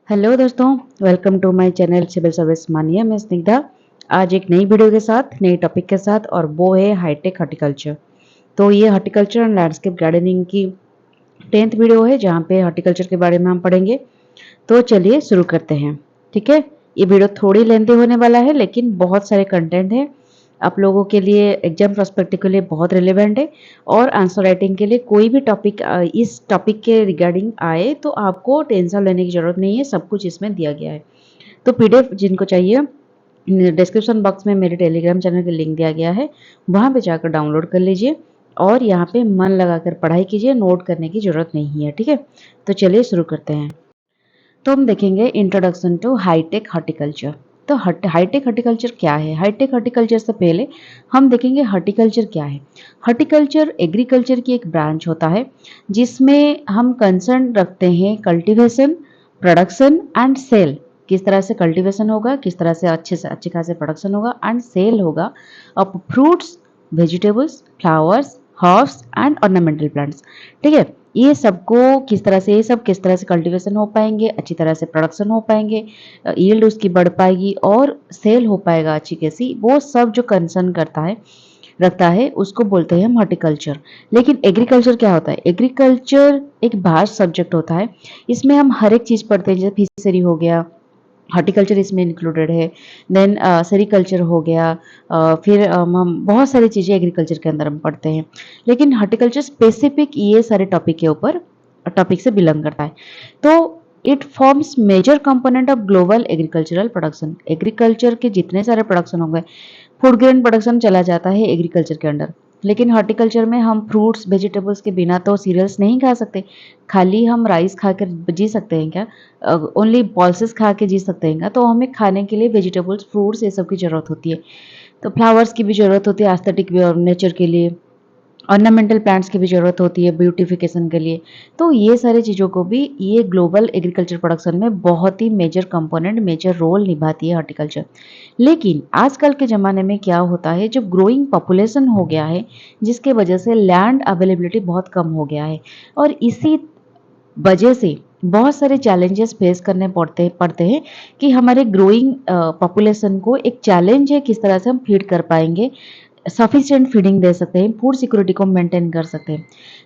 Hello दोस्तों, welcome to my channel civil service मानिए। मैं स्निग्धा आज एक नई वीडियो के साथ, नई टॉपिक के साथ, और वो है हाईटेक हॉर्टिकल्चर। तो ये हॉर्टिकल्चर एंड लैंडस्केप गार्डनिंग की 10th वीडियो है जहाँ पे हॉर्टिकल्चर के बारे में हम पढ़ेंगे। तो चलिए शुरू करते हैं। ठीक है, ये वीडियो थोड़ी लेंथी होने वाला है लेकिन बहुत सारे कंटेंट है, आप लोगों के लिए एग्जाम पर्सपेक्टिव के लिए बहुत रिलेवेंट है। और आंसर राइटिंग के लिए कोई भी टॉपिक इस टॉपिक के रिगार्डिंग आए तो आपको टेंशन लेने की जरूरत नहीं है, सब कुछ इसमें दिया गया है। तो पीडीएफ जिनको चाहिए, डिस्क्रिप्शन बॉक्स में मेरे टेलीग्राम चैनल का लिंक दिया गया है, वहाँ पे जाकर डाउनलोड कर लीजिए और यहाँ पे मन लगाकर पढ़ाई कीजिए, नोट करने की जरूरत नहीं है। ठीक है, तो चलिए शुरू करते हैं। तो हम देखेंगे इंट्रोडक्शन टू हाईटेक हॉर्टिकल्चर। तो हाईटेक हॉर्टिकल्चर क्या है? हाईटेक हॉर्टिकल्चर से पहले हम देखेंगे हॉर्टिकल्चर क्या है। हॉर्टिकल्चर एग्रीकल्चर की एक ब्रांच होता है जिसमें हम कंसर्न रखते हैं कल्टीवेशन, प्रोडक्शन एंड सेल। किस तरह से कल्टीवेशन होगा, किस तरह से अच्छे खासे प्रोडक्शन होगा एंड सेल होगा of fruits, vegetables, flowers, herbs and ornamental plants. ठीक है, ये सबको किस तरह से, ये सब किस तरह से कल्टीवेशन हो पाएंगे, अच्छी तरह से प्रोडक्शन हो पाएंगे, यील्ड उसकी बढ़ पाएगी और सेल हो पाएगा अच्छी कैसी, वो सब जो कंसर्न करता है रखता है उसको बोलते हैं हम हॉर्टिकल्चर। लेकिन एग्रीकल्चर क्या होता है? एग्रीकल्चर एक भास्ट सब्जेक्ट होता है, इसमें हम हर एक चीज पढ़ते हैं। जैसे फिशरी हो गया, हॉर्टिकल्चर इसमें इंक्लूडेड है। देन सेरिकल्चर हो गया, फिर हम बहुत सारी चीज़ें एग्रीकल्चर के अंदर हम पढ़ते हैं। लेकिन हॉर्टिकल्चर स्पेसिफिक ये सारे टॉपिक के ऊपर टॉपिक से बिलोंग करता है। तो it forms major component of global agricultural production. Agriculture के जितने सारे प्रोडक्शन हो गए, फूड ग्रेन प्रोडक्शन चला जाता है एग्रीकल्चर के अंडर। लेकिन हॉर्टिकल्चर में हम फ्रूट्स वेजिटेबल्स के बिना तो सीरियल्स नहीं खा सकते। खाली हम राइस खाकर जी सकते हैं क्या? ओनली पल्सेस खा के जी सकते हैं क्या? तो हमें खाने के लिए वेजिटेबल्स, फ्रूट्स, ये सब की जरूरत होती है। तो फ्लावर्स की भी जरूरत होती है एस्थेटिक वे और नेचर के लिए। ऑर्नामेंटल प्लांट्स की भी जरूरत होती है ब्यूटिफिकेशन के लिए। तो ये सारी चीज़ों को भी ये ग्लोबल एग्रीकल्चर प्रोडक्शन में बहुत ही मेजर कंपोनेंट, मेजर रोल निभाती है हॉर्टिकल्चर। लेकिन आजकल के ज़माने में क्या होता है, जब ग्रोइंग पॉपुलेशन हो गया है जिसके वजह से लैंड अवेलेबिलिटी बहुत कम हो गया है, और इसी वजह से बहुत सारे चैलेंजेस फेस करने पड़ते हैं कि हमारे ग्रोइंग पॉपुलेशन को एक चैलेंज है किस तरह से हम फीड कर पाएंगे, सफिशिएंट फीडिंग दे सकते हैं, फूड सिक्योरिटी को मेंटेन कर सकते हैं।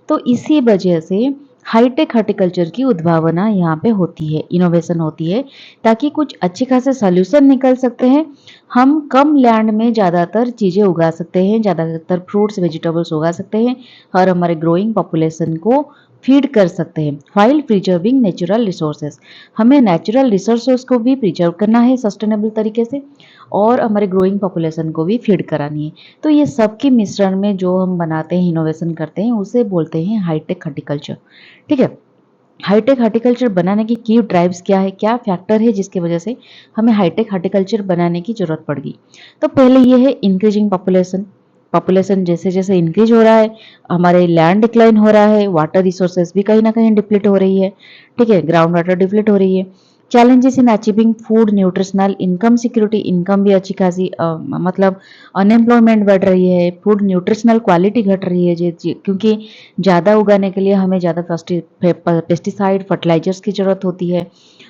तो इसी वजह से हाईटेक हॉर्टिकल्चर की उद्भावना यहाँ पे होती है, इनोवेशन होती है, ताकि कुछ अच्छे खासे सॉल्यूशन निकल सकते हैं। हम कम लैंड में ज़्यादातर चीज़ें उगा सकते हैं, ज़्यादातर फ्रूट्स वेजिटेबल्स उगा सकते हैं और हमारे ग्रोइंग पॉपुलेशन को फीड कर सकते हैं वाइल प्रिजर्विंग नेचुरल रिसोर्सेज। हमें नेचुरल रिसोर्सेज को भी प्रिजर्व करना है सस्टेनेबल तरीके से, और हमारे ग्रोइंग पॉपुलेशन को भी फीड करानी है। तो ये सब के मिश्रण में जो हम बनाते हैं, इनोवेशन करते हैं, उसे बोलते हैं हाईटेक हॉर्टिकल्चर। ठीक है, हाईटेक हॉर्टिकल्चर बनाने की ड्राइव्स क्या है, क्या फैक्टर है जिसकी वजह से हमें हाईटेक हॉर्टिकल्चर बनाने की जरूरत पड़ गई? तो पहले ये है इंक्रीजिंग पॉपुलेशन। पॉपुलेशन जैसे जैसे इंक्रीज हो रहा है, हमारे लैंड डिक्लाइन हो रहा है, वाटर रिसोर्सेज भी कहीं ना कहीं डिप्लीट हो रही है। ठीक है, ग्राउंड वाटर डिप्लीट हो रही है। Challenges in achieving food nutritional income security, income भी अच्छी खासी मतलब अनएम्प्लॉयमेंट बढ़ रही है, फूड न्यूट्रिशनल क्वालिटी घट रही है क्योंकि ज़्यादा उगाने के लिए हमें ज़्यादा पेस्टिसाइड फर्टिलाइजर्स की ज़रूरत होती है,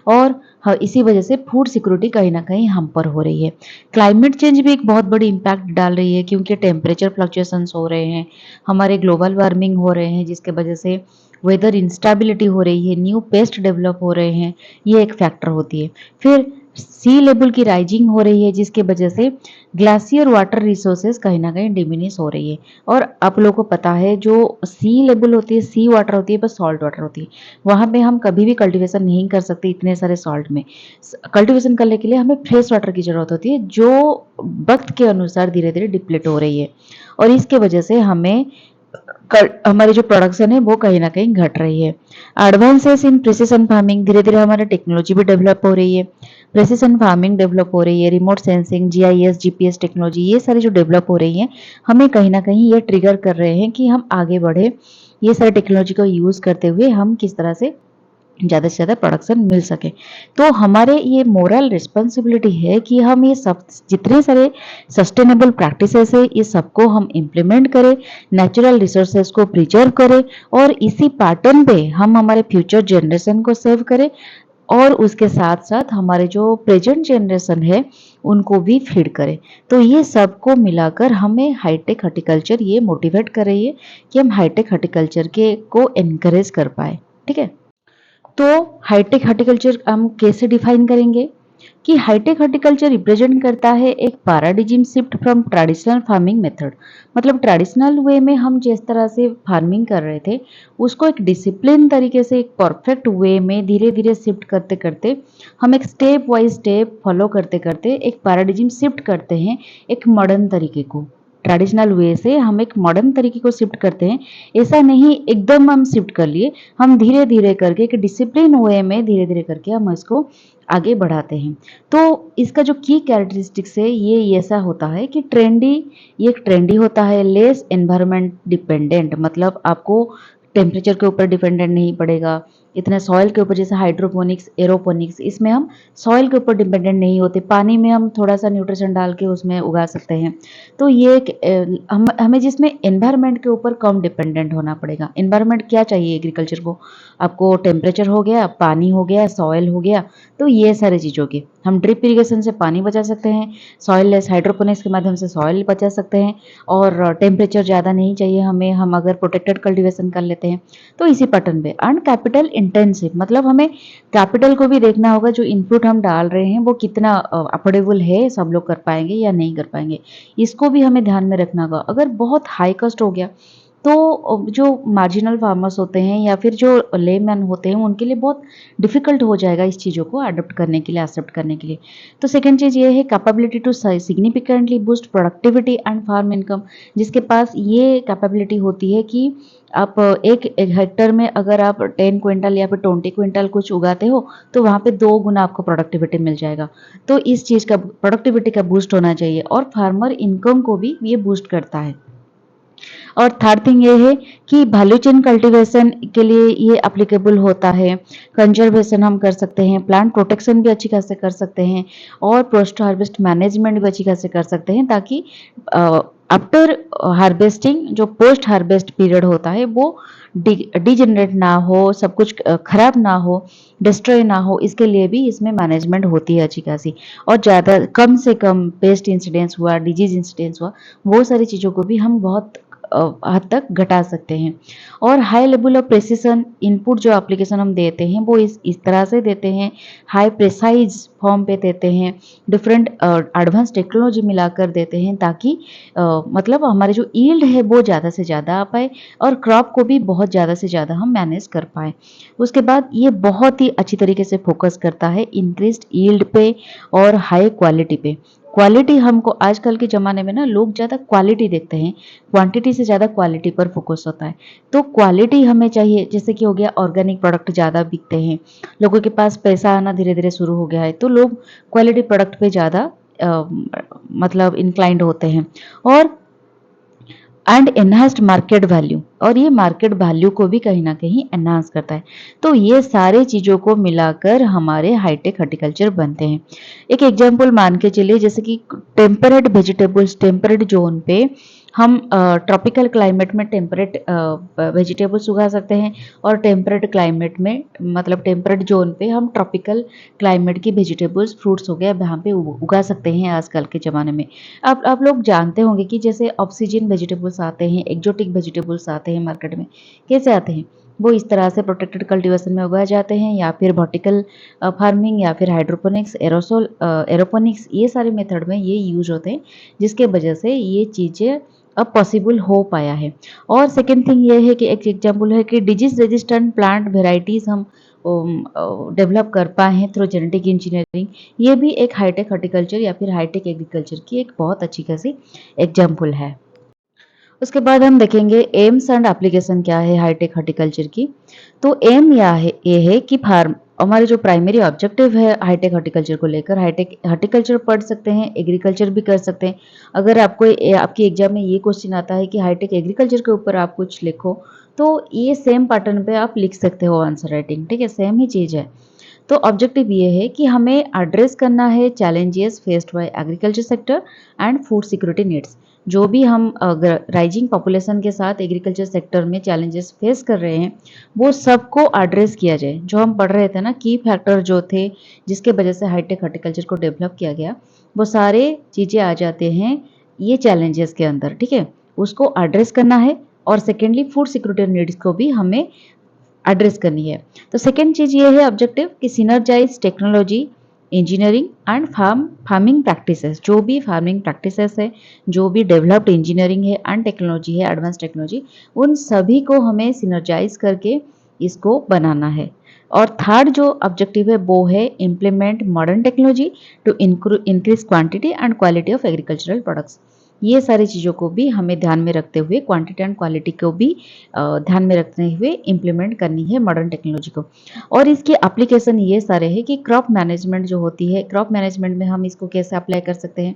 और इसी वजह से फूड सिक्योरिटी कहीं ना कहीं हम पर हो रही है। क्लाइमेट चेंज भी एक बहुत बड़ी इम्पैक्ट डाल रही है क्योंकि टेम्परेचर फ्लक्चुएशंस हो रहे हैं, हमारे ग्लोबल वार्मिंग हो रहे हैं जिसके वजह से वेदर इंस्टेबिलिटी हो रही है, न्यू पेस्ट डेवलप हो रहे हैं, ये एक फैक्टर होती है। फिर सी लेवल की राइजिंग हो रही है जिसके वजह से ग्लेशियर वाटर रिसोर्सेज कहीं ना कहीं डिमिनिश हो रही है। और आप लोगों को पता है जो सी लेवल होती है, सी वाटर होती है, बस सॉल्ट वाटर होती है, वहाँ पे हम कभी भी कल्टीवेशन नहीं कर सकते इतने सारे सॉल्ट में। कल्टीवेशन करने के लिए हमें फ्रेश वाटर की जरूरत होती है जो वक्त के अनुसार धीरे धीरे डिप्लीट हो रही है, और इसके वजह से हमें हमारी जो प्रोडक्शन है वो कहीं ना कहीं घट रही है। एडवांसेस इन प्रिसिशन फार्मिंग, धीरे धीरे हमारी टेक्नोलॉजी भी डेवलप हो रही है, प्रिसिशन फार्मिंग डेवलप हो रही है, remote sensing, GIS, GPS technology, ये सारी जो डेवलप हो रही है हमें कहीं ना कहीं ये ट्रिगर कर रहे हैं कि हम आगे बढ़े। ये सारी टेक्नोलॉजी को यूज करते हुए हम किस तरह से ज़्यादा से ज़्यादा प्रोडक्शन मिल सके। तो हमारे ये मोरल रिस्पॉन्सिबिलिटी है कि हम ये सब जितने सारे सस्टेनेबल प्रैक्टिसेस है ये सबको हम इम्प्लीमेंट करें, नेचुरल रिसोर्सेज को प्रिजर्व करें, और इसी पैटर्न पे हम हमारे फ्यूचर जनरेशन को सेव करें, और उसके साथ साथ हमारे जो प्रेजेंट जनरेशन है उनको भी फीड करें। तो ये सबको मिलाकर हमें हाईटेक हॉर्टिकल्चर ये मोटिवेट कर रही है कि हम हाईटेक हॉर्टिकल्चर के को एनकरेज कर पाए। ठीक है, तो हाईटेक हॉर्टिकल्चर हम कैसे डिफाइन करेंगे कि हाईटेक हॉर्टिकल्चर रिप्रेजेंट करता है एक paradigm shift from traditional farming method. मतलब ट्रेडिशनल वे में हम जिस तरह से फार्मिंग कर रहे थे उसको एक डिसिप्लिन तरीके से एक परफेक्ट वे में धीरे धीरे शिफ्ट करते करते हम एक स्टेप वाइज स्टेप फॉलो करते करते एक पैराडिजिम शिफ्ट करते हैं एक मॉडर्न तरीके को। ट्रेडिशनल वे से हम एक मॉडर्न तरीके को शिफ्ट करते हैं। ऐसा नहीं एकदम हम शिफ्ट कर लिए, हम धीरे धीरे करके एक डिसिप्लिन वे में धीरे धीरे करके हम इसको आगे बढ़ाते हैं। तो इसका जो की कैरेक्टरिस्टिक्स है ये ऐसा होता है कि ये एक ट्रेंडी होता है, लेस एनवायरमेंट डिपेंडेंट, मतलब आपको टेम्परेचर के ऊपर डिपेंडेंट नहीं पड़ेगा इतना, सॉइल के ऊपर जैसे हाइड्रोपोनिक्स एरोपोनिक्स इसमें हम सॉइल के ऊपर डिपेंडेंट नहीं होते, पानी में हम थोड़ा सा न्यूट्रिशन डाल के उसमें उगा सकते हैं। तो ये एक हमें जिसमें एनवायरमेंट के ऊपर कम डिपेंडेंट होना पड़ेगा। एनवायरमेंट क्या चाहिए एग्रीकल्चर को, आपको टेम्परेचर हो गया, पानी हो गया, सॉइल हो गया, तो ये सारी चीज़ों की हम ड्रिप इरिगेशन से पानी बचा सकते हैं, सॉइल लेस हाइड्रोपोनिक्स के माध्यम से सॉइल बचा सकते हैं, और टेम्परेचर ज़्यादा नहीं चाहिए हमें, हम अगर प्रोटेक्टेड कल्टीवेशन कर लेते हैं तो इसी पैटर्न पे। एंड कैपिटल इंटेंसिव, मतलब हमें कैपिटल को भी देखना होगा, जो इनपुट हम डाल रहे हैं वो कितना अफोर्डेबल है, सब लोग कर पाएंगे या नहीं कर पाएंगे, इसको भी हमें ध्यान में रखना होगा। अगर बहुत हाई कॉस्ट हो गया तो जो मार्जिनल फार्मर्स होते हैं या फिर जो लेमैन होते हैं उनके लिए बहुत डिफिकल्ट हो जाएगा इस चीज़ों को अडॉप्ट करने के लिए, एक्सेप्ट करने के लिए। तो सेकंड चीज़ ये है capability to significantly boost productivity and farm income, जिसके पास ये कैपेबिलिटी होती है कि आप एक हेक्टर में अगर आप 10 क्विंटल या फिर 20 क्विंटल कुछ उगाते हो तो वहाँ पे 2 गुना आपको प्रोडक्टिविटी मिल जाएगा। तो इस चीज़ का प्रोडक्टिविटी का बूस्ट होना चाहिए और फार्मर इनकम को भी ये बूस्ट करता है। और थर्ड थिंग ये है कि वैल्यू चेन कल्टीवेशन के लिए ये एप्लीकेबल होता है। कंजर्वेशन हम कर सकते हैं, प्लांट प्रोटेक्शन भी अच्छी खासे कर सकते हैं और पोस्ट हार्वेस्ट मैनेजमेंट भी अच्छी खासे कर सकते हैं, ताकि आफ्टर हार्वेस्टिंग जो पोस्ट हार्वेस्ट पीरियड होता है वो डिजेनरेट ना हो, सब कुछ खराब ना हो, डिस्ट्रॉय ना हो, इसके लिए भी इसमें मैनेजमेंट होती है अच्छी खासी। और ज़्यादा कम से कम पेस्ट इंसिडेंस हुआ, डिजीज इंसिडेंस हुआ, वो सारी चीज़ों को भी हम बहुत हद तक घटा सकते हैं। और high level of precision input जो एप्लीकेशन हम देते हैं वो इस तरह से देते हैं, हाई प्रेसाइज फॉर्म पे देते हैं, डिफरेंट एडवांस टेक्नोलॉजी मिलाकर देते हैं, ताकि मतलब हमारे जो ईल्ड है वो ज़्यादा से ज़्यादा आ पाए और क्रॉप को भी बहुत ज़्यादा से ज़्यादा हम मैनेज कर पाए। उसके बाद ये बहुत ही अच्छी तरीके से फोकस करता है इंक्रीज्ड ईल्ड पे और हाई क्वालिटी पे। क्वालिटी हमको आजकल के ज़माने में ना लोग ज़्यादा क्वालिटी देखते हैं, क्वांटिटी से ज़्यादा क्वालिटी पर फोकस होता है। तो क्वालिटी हमें चाहिए, जैसे कि हो गया ऑर्गेनिक प्रोडक्ट ज़्यादा बिकते हैं, लोगों के पास पैसा आना धीरे धीरे शुरू हो गया है, तो लोग क्वालिटी प्रोडक्ट पे ज़्यादा मतलब इंक्लाइंड होते हैं। और एंड एनहांस्ड मार्केट वैल्यू, और ये मार्केट वैल्यू को भी कहीं ना कहीं एनहांस करता है। तो ये सारे चीज़ों को मिलाकर हमारे हाईटेक हॉर्टिकल्चर बनते हैं। एक एग्जांपल मान के चलिए, जैसे कि टेम्परेट वेजिटेबल्स, टेम्परेट जोन पे हम ट्रॉपिकल क्लाइमेट में टेम्परेट वेजिटेबल्स उगा सकते हैं, और टेम्परेट क्लाइमेट में मतलब टेम्परेट जोन पे हम ट्रॉपिकल क्लाइमेट की वेजिटेबल्स फ्रूट्स हो गया वहाँ पे उगा सकते हैं आजकल के ज़माने में। अब आप लोग जानते होंगे कि जैसे ऑक्सीजन वेजिटेबल्स आते हैं, एक्जोटिक वेजिटेबल्स आते हैं मार्केट में, कैसे आते हैं, वो इस तरह से प्रोटेक्टेड कल्टीवेशन में उगाए जाते हैं, या फिर वर्टिकल फार्मिंग, या फिर हाइड्रोपोनिक्स, एरोपोनिक्स, ये सारे मेथड में ये यूज होते हैं, जिसके वजह से ये चीज़ें अब पॉसिबल हो पाया है। और सेकेंड थिंग ये है कि एक एग्जाम्पल है कि डिजीज रेजिस्टेंट प्लांट वेराइटीज़ हम डेवलप कर पाए हैं थ्रू जेनेटिक इंजीनियरिंग। ये भी एक हाईटेक हॉर्टिकल्चर या फिर हाईटेक एग्रीकल्चर की एक बहुत अच्छी खासी एग्जाम्पल है। उसके बाद हम देखेंगे एम्स एंड एप्लीकेशन क्या है हाईटेक हॉर्टिकल्चर की। तो एम ये है कि फार्म, हमारे जो प्राइमरी ऑब्जेक्टिव है हाईटेक हॉर्टिकल्चर को लेकर, हाईटेक हॉर्टिकल्चर पढ़ सकते हैं, एग्रीकल्चर भी कर सकते हैं। अगर आपकी एग्जाम में ये क्वेश्चन आता है कि हाईटेक एग्रीकल्चर के ऊपर आप कुछ लिखो, तो ये सेम पैटर्न पे आप लिख सकते हो आंसर राइटिंग, ठीक है, सेम ही चीज़ है। तो ऑब्जेक्टिव ये है कि हमें एड्रेस करना है challenges faced by agriculture sector and food security needs. जो भी हम राइजिंग पॉपुलेशन के साथ एग्रीकल्चर सेक्टर में चैलेंजेस फेस कर रहे हैं, वो सबको एड्रेस किया जाए। जो हम पढ़ रहे थे ना, की फैक्टर जो थे जिसके वजह से हाईटेक हॉर्टिकल्चर को डेवलप किया गया, वो सारे चीज़ें आ जाते हैं ये चैलेंजेस के अंदर, ठीक है। उसको एड्रेस करना है और सेकेंडली फूड सिक्योरिटी नीड्स को भी हमें एड्रेस करनी है। तो सेकेंड चीज़ ये है ऑब्जेक्टिव कि synergise technology, engineering and farming practices. जो भी फार्मिंग प्रैक्टिसेस है, जो भी डेवलप्ड इंजीनियरिंग है एंड टेक्नोलॉजी है, एडवांस टेक्नोलॉजी, उन सभी को हमें सिनर्जाइज करके इसको बनाना है। और थर्ड जो ऑब्जेक्टिव है वो है implement modern technology to increase quantity and quality of agricultural products. ये सारी चीज़ों को भी हमें ध्यान में रखते हुए, क्वांटिटी एंड क्वालिटी को भी ध्यान में रखते हुए इम्प्लीमेंट करनी है मॉडर्न टेक्नोलॉजी को। और इसके एप्लीकेशन ये सारे हैं कि क्रॉप मैनेजमेंट जो होती है, क्रॉप मैनेजमेंट में हम इसको कैसे अप्लाई कर सकते हैं।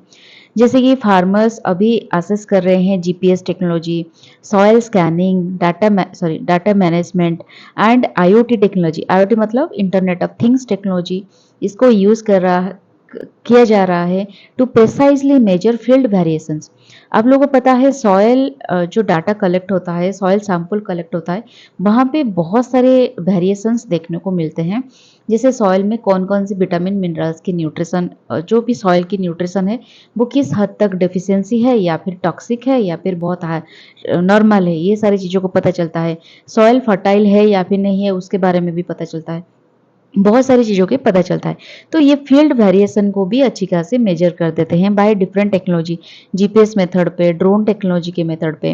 जैसे कि फार्मर्स अभी असेस कर रहे हैं GPS technology, soil scanning, data management and IoT technology. IoT मतलब इंटरनेट ऑफ थिंग्स टेक्नोलॉजी, इसको यूज किया जा रहा है to precisely measure field variations. आप लोगों को पता है सॉयल जो डाटा कलेक्ट होता है, सॉयल सैंपल कलेक्ट होता है, वहाँ पे बहुत सारे वेरिएशंस देखने को मिलते हैं। जैसे सॉयल में कौन कौन सी विटामिन मिनरल्स की न्यूट्रिशन, जो भी सॉयल की न्यूट्रिशन है वो किस हद तक डेफिशिएंसी है या फिर टॉक्सिक है या फिर बहुत नॉर्मल है, ये सारी चीज़ों को पता चलता है। सॉयल फर्टाइल है या फिर नहीं है उसके बारे में भी पता चलता है। बहुत सारी चीज़ों के पता चलता है। तो ये फील्ड वेरिएशन को भी अच्छी खासी मेजर कर देते हैं by different technology, GPS method पे, ड्रोन टेक्नोलॉजी के मेथड पे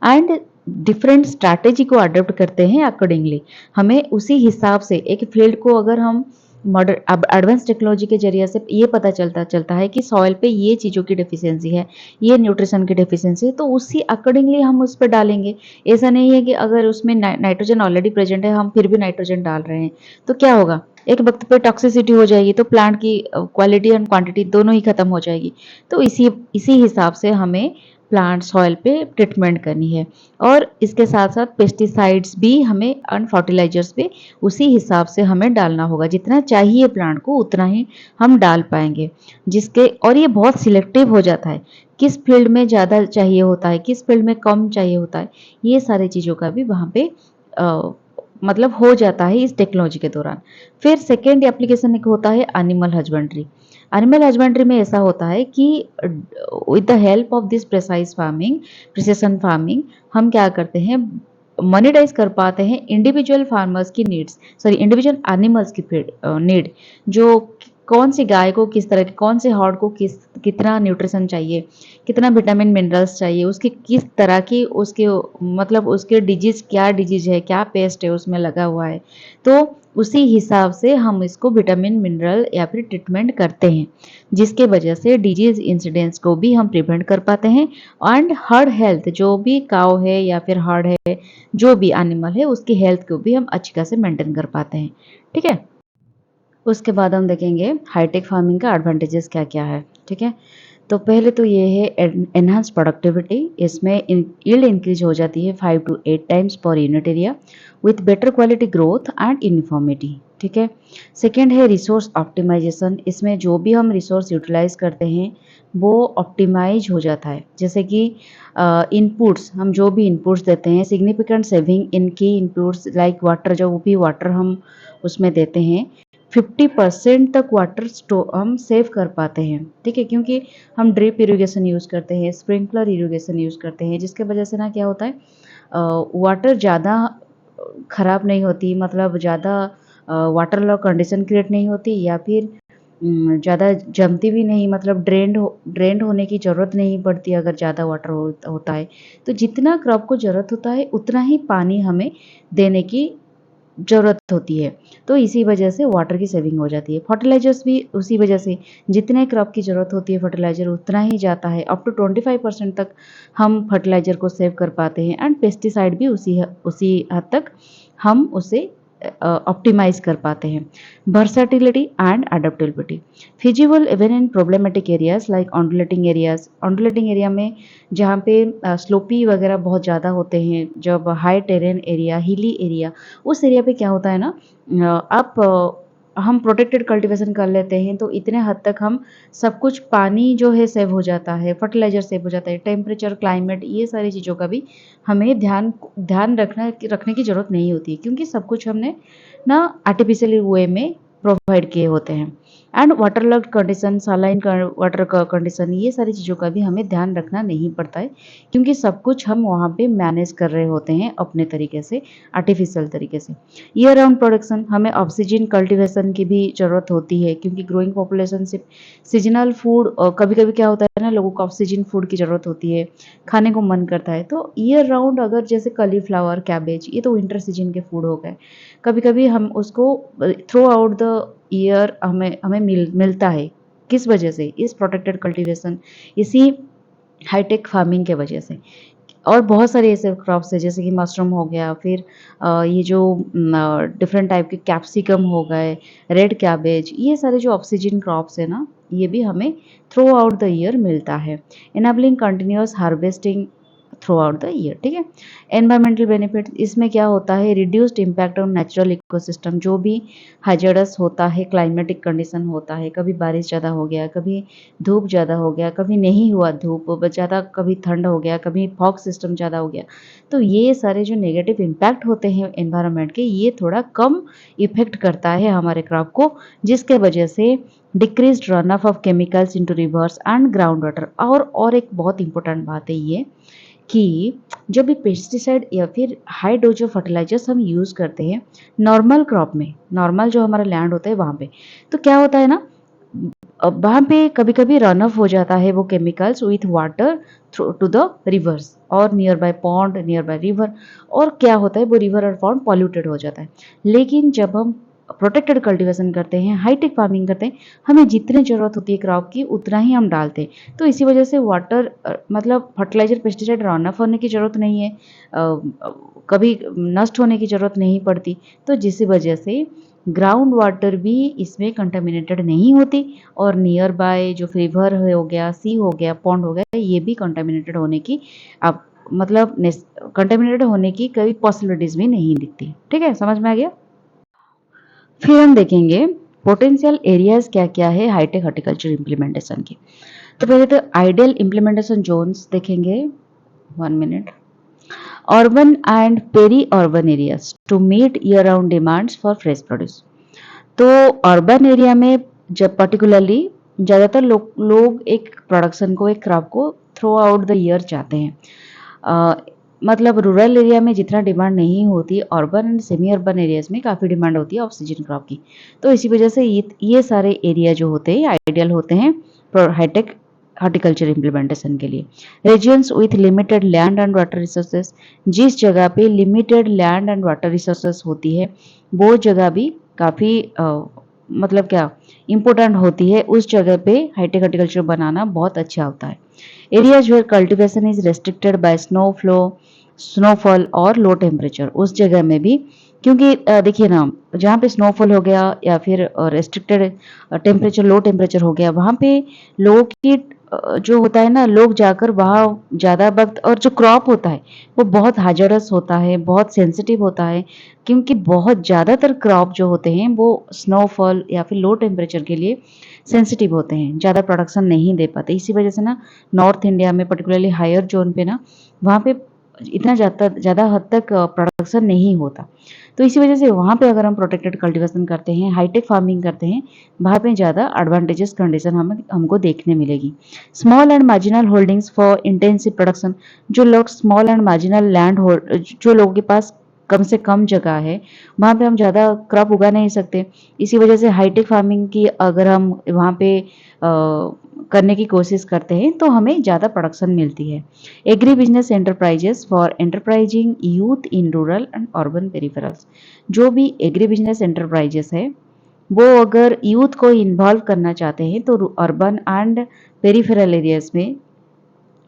एंड डिफरेंट स्ट्रैटेजी को अडॉप्ट करते हैं अकॉर्डिंगली। हमें उसी हिसाब से एक फील्ड को अगर हम मॉडर्न अब एडवांस टेक्नोलॉजी के जरिए से ये पता चलता है कि सॉइल पे ये चीज़ों की डेफिशिएंसी है, ये न्यूट्रिशन की डेफिशिएंसी है, तो उसी अकॉर्डिंगली हम उस पर डालेंगे। ऐसा नहीं है कि अगर उसमें नाइट्रोजन ऑलरेडी प्रेजेंट है, हम फिर भी नाइट्रोजन डाल रहे हैं, तो क्या होगा, एक वक्त पे टॉक्सिसिटी हो जाएगी, तो प्लांट की क्वालिटी एंड क्वांटिटी दोनों ही खत्म हो जाएगी। तो इसी हिसाब से हमें प्लांट सॉइल पे ट्रीटमेंट करनी है। और इसके साथ साथ पेस्टिसाइड्स भी हमें एंड फर्टिलाइजर्स भी उसी हिसाब से हमें डालना होगा। जितना चाहिए प्लांट को उतना ही हम डाल पाएंगे, जिसके और ये बहुत सिलेक्टिव हो जाता है, किस फील्ड में ज़्यादा चाहिए होता है, किस फील्ड में कम चाहिए होता है, ये सारी चीज़ों का भी वहाँ पे मतलब हो जाता है इस टेक्नोलॉजी के दौरान। फिर सेकेंड एप्लीकेशन एक होता है एनिमल हस्बेंड्री। एनिमल हस्बेंड्री में ऐसा होता है कि with the help of this precision farming, हम क्या करते हैं, मोनेटाइज कर पाते हैं इंडिविजुअल फार्मर्स की नीड्स, सॉरी इंडिविजुअल एनिमल्स की नीड, जो कौन सी गाय को किस तरह की, कौन से हॉर्ड को कितना न्यूट्रिशन चाहिए, कितना विटामिन मिनरल्स चाहिए, उसकी किस तरह की, उसके मतलब उसके डिजीज, क्या डिजीज है, क्या पेस्ट है उसमें लगा हुआ है, तो उसी हिसाब से हम इसको विटामिन मिनरल या फिर ट्रीटमेंट करते हैं, जिसके वजह से डिजीज इंसिडेंट्स को भी हम प्रिवेंट कर पाते हैं। एंड हर्ड हेल्थ, जो भी काउ है या फिर हर्ड है, जो भी एनिमल है, उसकी हेल्थ को भी हम अच्छी तरह से मेंटेन कर पाते हैं, ठीक है। उसके बाद हम देखेंगे हाईटेक फार्मिंग का एडवांटेजेस क्या क्या है, ठीक है। तो पहले तो ये है एनहांस प्रोडक्टिविटी। इसमें यील्ड इंक्रीज हो जाती है 5 to 8 times per unit area with better quality growth and uniformity, ठीक है। सेकेंड है रिसोर्स ऑप्टिमाइजेशन। इसमें जो भी हम रिसोर्स यूटिलाइज करते हैं वो ऑप्टिमाइज हो जाता है। जैसे कि इनपुट्स, हम जो भी इनपुट्स देते हैं, सिग्निफिकेंट सेविंग इन की इनपुट्स लाइक वाटर, जो भी वाटर हम उसमें देते हैं, 50% तक वाटर हम सेव कर पाते हैं, ठीक है। क्योंकि हम ड्रिप इरिगेशन यूज़ करते हैं, स्प्रिंकलर इरिगेशन यूज़ करते हैं, जिसके वजह से ना क्या होता है, वाटर ज़्यादा ख़राब नहीं होती, मतलब ज़्यादा वाटर लॉ कंडीशन क्रिएट नहीं होती, या फिर ज़्यादा जमती भी नहीं, मतलब ड्रेंड होने की ज़रूरत नहीं पड़ती अगर ज़्यादा वाटर होता है। तो जितना क्रॉप को ज़रूरत होता है उतना ही पानी हमें देने की ज़रूरत होती है। तो इसी वजह से वाटर की सेविंग हो जाती है। फर्टिलाइजर्स भी उसी वजह से, जितने क्रॉप की ज़रूरत होती है फर्टिलाइजर उतना ही जाता है, अप टू 25% तक हम फर्टिलाइजर को सेव कर पाते हैं। एंड पेस्टिसाइड भी उसी हद तक हम उसे ऑप्टिमाइज कर पाते हैं। Versatility and adaptability, feasible even in problematic areas like undulating areas. Undulating area में जहाँ पे स्लोपी वगैरह बहुत ज़्यादा होते हैं, जब high terrain area, hilly area, उस एरिया पे क्या होता है ना, आप हम प्रोटेक्टेड कल्टीवेशन कर लेते हैं तो इतने हद तक हम सब कुछ, पानी जो है सेव हो जाता है, फर्टिलाइजर सेव हो जाता है, टेम्परेचर, क्लाइमेट, ये सारी चीज़ों का भी हमें ध्यान रखने की ज़रूरत नहीं होती है, क्योंकि सब कुछ हमने ना आर्टिफिशियल वे में प्रोवाइड किए होते हैं। And water logged condition, saline water condition, ये सारी चीज़ों का भी हमें ध्यान रखना नहीं पड़ता है, क्योंकि सब कुछ हम वहाँ पे मैनेज कर रहे होते हैं अपने तरीके से, आर्टिफिशियल तरीके से। ईयर राउंड प्रोडक्शन, हमें ऑक्सीजन कल्टीवेशन की भी ज़रूरत होती है, क्योंकि ग्रोइंग पॉपुलेशन से सीजनल फूड, कभी कभी क्या होता है ना, लोगों को ऑक्सीजन फूड की ज़रूरत होती है, खाने को मन करता है, तो ईयर राउंड अगर जैसे कलीफ्लावर, कैबेज, ये तो विंटर सीजन के फूड हो गए, कभी कभी हम उसको थ्रू आउट द ईयर हमें हमें मिलता है। किस वजह से? इस प्रोटेक्टेड कल्टीवेशन, इसी हाईटेक फार्मिंग के वजह से। और बहुत सारे ऐसे क्रॉप्स है, जैसे कि मशरूम हो गया, फिर ये जो डिफरेंट टाइप के कैप्सिकम हो गए, रेड कैबेज, ये सारे जो ऑक्सीजन क्रॉप्स है ना, ये भी हमें थ्रू आउट द ईयर मिलता है, enabling continuous harvesting through out the year. ठीक है। एनवायरमेंटल बेनिफिट, इसमें क्या होता है, reduced impact on natural ecosystem, जो भी हाइजरस होता है, क्लाइमेटिक कंडीशन होता है, कभी बारिश ज़्यादा हो गया, कभी धूप ज़्यादा हो गया, कभी नहीं हुआ धूप ज़्यादा, कभी ठंड हो गया, कभी फॉग सिस्टम ज़्यादा हो गया, तो ये सारे जो नेगेटिव इम्पैक्ट होते हैं एनवायरनमेंट के, ये थोड़ा कम इफेक्ट करता है हमारे क्रॉप को, जिसके वजह से decrease run of chemicals into reverse and ground water. और एक बहुत इंपॉर्टेंट बात है ये, कि जब भी पेस्टिसाइड या फिर हाई डोज ऑफ फर्टिलाइजर्स हम यूज़ करते हैं नॉर्मल क्रॉप में, नॉर्मल जो हमारा लैंड होता है वहाँ पे, तो क्या होता है ना, वहाँ पे कभी कभी रन ऑफ हो जाता है वो chemicals with water through to the rivers और nearby pond, nearby river, और क्या होता है, वो रिवर और पॉन्ड पॉल्यूटेड हो जाता है। लेकिन जब हम प्रोटेक्टेड कल्टीवेशन करते हैं, हाईटेक फार्मिंग करते हैं, हमें जितनी ज़रूरत होती है क्रॉप की उतना ही हम डालते हैं, तो इसी वजह से वाटर मतलब फर्टिलाइजर, पेस्टिसाइड रन ऑफ होने की ज़रूरत नहीं है, कभी नष्ट होने की ज़रूरत नहीं पड़ती, तो जिस वजह से ग्राउंड वाटर भी इसमें कंटामिनेटेड नहीं होती, और नियर बाय जो रिवर हो गया, सी हो गया, पॉन्ड हो गया, ये भी कंटामिनेटेड होने की अब मतलब कंटामिनेटेड होने की कई पॉसिबिलिटीज भी नहीं दिखती। ठीक है, समझ में आ गया। फिर हम देखेंगे पोटेंशियल एरियाज क्या क्या है हाईटेक हॉर्टिकल्चर इम्प्लीमेंटेशन की। तो पहले तो आइडियल इम्प्लीमेंटेशन जोन्स देखेंगे, 1 minute. Urban and peri urban areas to meet year round demands for fresh produce. तो अर्बन एरिया में जब पर्टिकुलरली ज़्यादातर लोग एक प्रोडक्शन को, एक क्रॉप को थ्रू आउट द ईयर चाहते हैं। मतलब रूरल एरिया में जितना डिमांड नहीं होती, urban and semi urban areas में काफ़ी डिमांड होती है ऑक्सीजन क्रॉप की, तो इसी वजह से ये सारे एरिया जो होते हैं आइडियल होते हैं हाईटेक हॉर्टिकल्चर इम्प्लीमेंटेशन के लिए। Regions with limited land and water resources, जिस जगह पे limited land and water resources होती है वो जगह भी काफ़ी मतलब क्या इम्पोर्टेंट होती है, उस जगह पे हाईटेक हॉर्टिकल्चर बनाना बहुत अच्छा होता है। Areas where cultivation is restricted by snow flow, snowfall और लो टेम्परेचर, उस जगह में भी, क्योंकि देखिए ना, जहाँ पे स्नोफॉल हो गया या फिर रेस्ट्रिक्टेड टेम्परेचर, लो टेम्परेचर हो गया, वहाँ पे लोगों की जो होता है ना, लोग जाकर वहाँ ज़्यादा वक्त, और जो क्रॉप होता है वो बहुत हाजरस होता है, बहुत सेंसिटिव होता है, क्योंकि बहुत ज़्यादातर क्रॉप जो होते हैं वो स्नोफॉल या फिर लो टेम्परेचर के लिए सेंसिटिव होते हैं, ज़्यादा प्रोडक्शन नहीं दे पाते। इसी वजह से ना नॉर्थ इंडिया में पर्टिकुलरली हायर जोन पे ना, वहाँ पे इतना ज़्यादा हद तक प्रोडक्शन नहीं होता, तो इसी वजह से वहाँ पे अगर हम प्रोटेक्टेड कल्टीवेशन करते हैं, हाईटेक फार्मिंग करते हैं, वहाँ पे ज़्यादा एडवांटेजेस कंडीशन हमको देखने मिलेगी। Small and marginal holdings for intensive production, जो लोग small and marginal land hold, जो लोगों के पास कम से कम जगह है, वहाँ पे हम ज़्यादा क्रॉप उगा नहीं सकते, इसी वजह से हाईटेक फार्मिंग की अगर हम वहाँ पे करने की कोशिश करते हैं तो हमें ज़्यादा प्रोडक्शन मिलती है। Agri business enterprises for enterprising youth in rural and urban peripherals, जो भी एग्री बिजनेस एंटरप्राइजेस है वो अगर यूथ को इन्वॉल्व करना चाहते हैं तो अर्बन एंड पेरिफेरल एरियाज में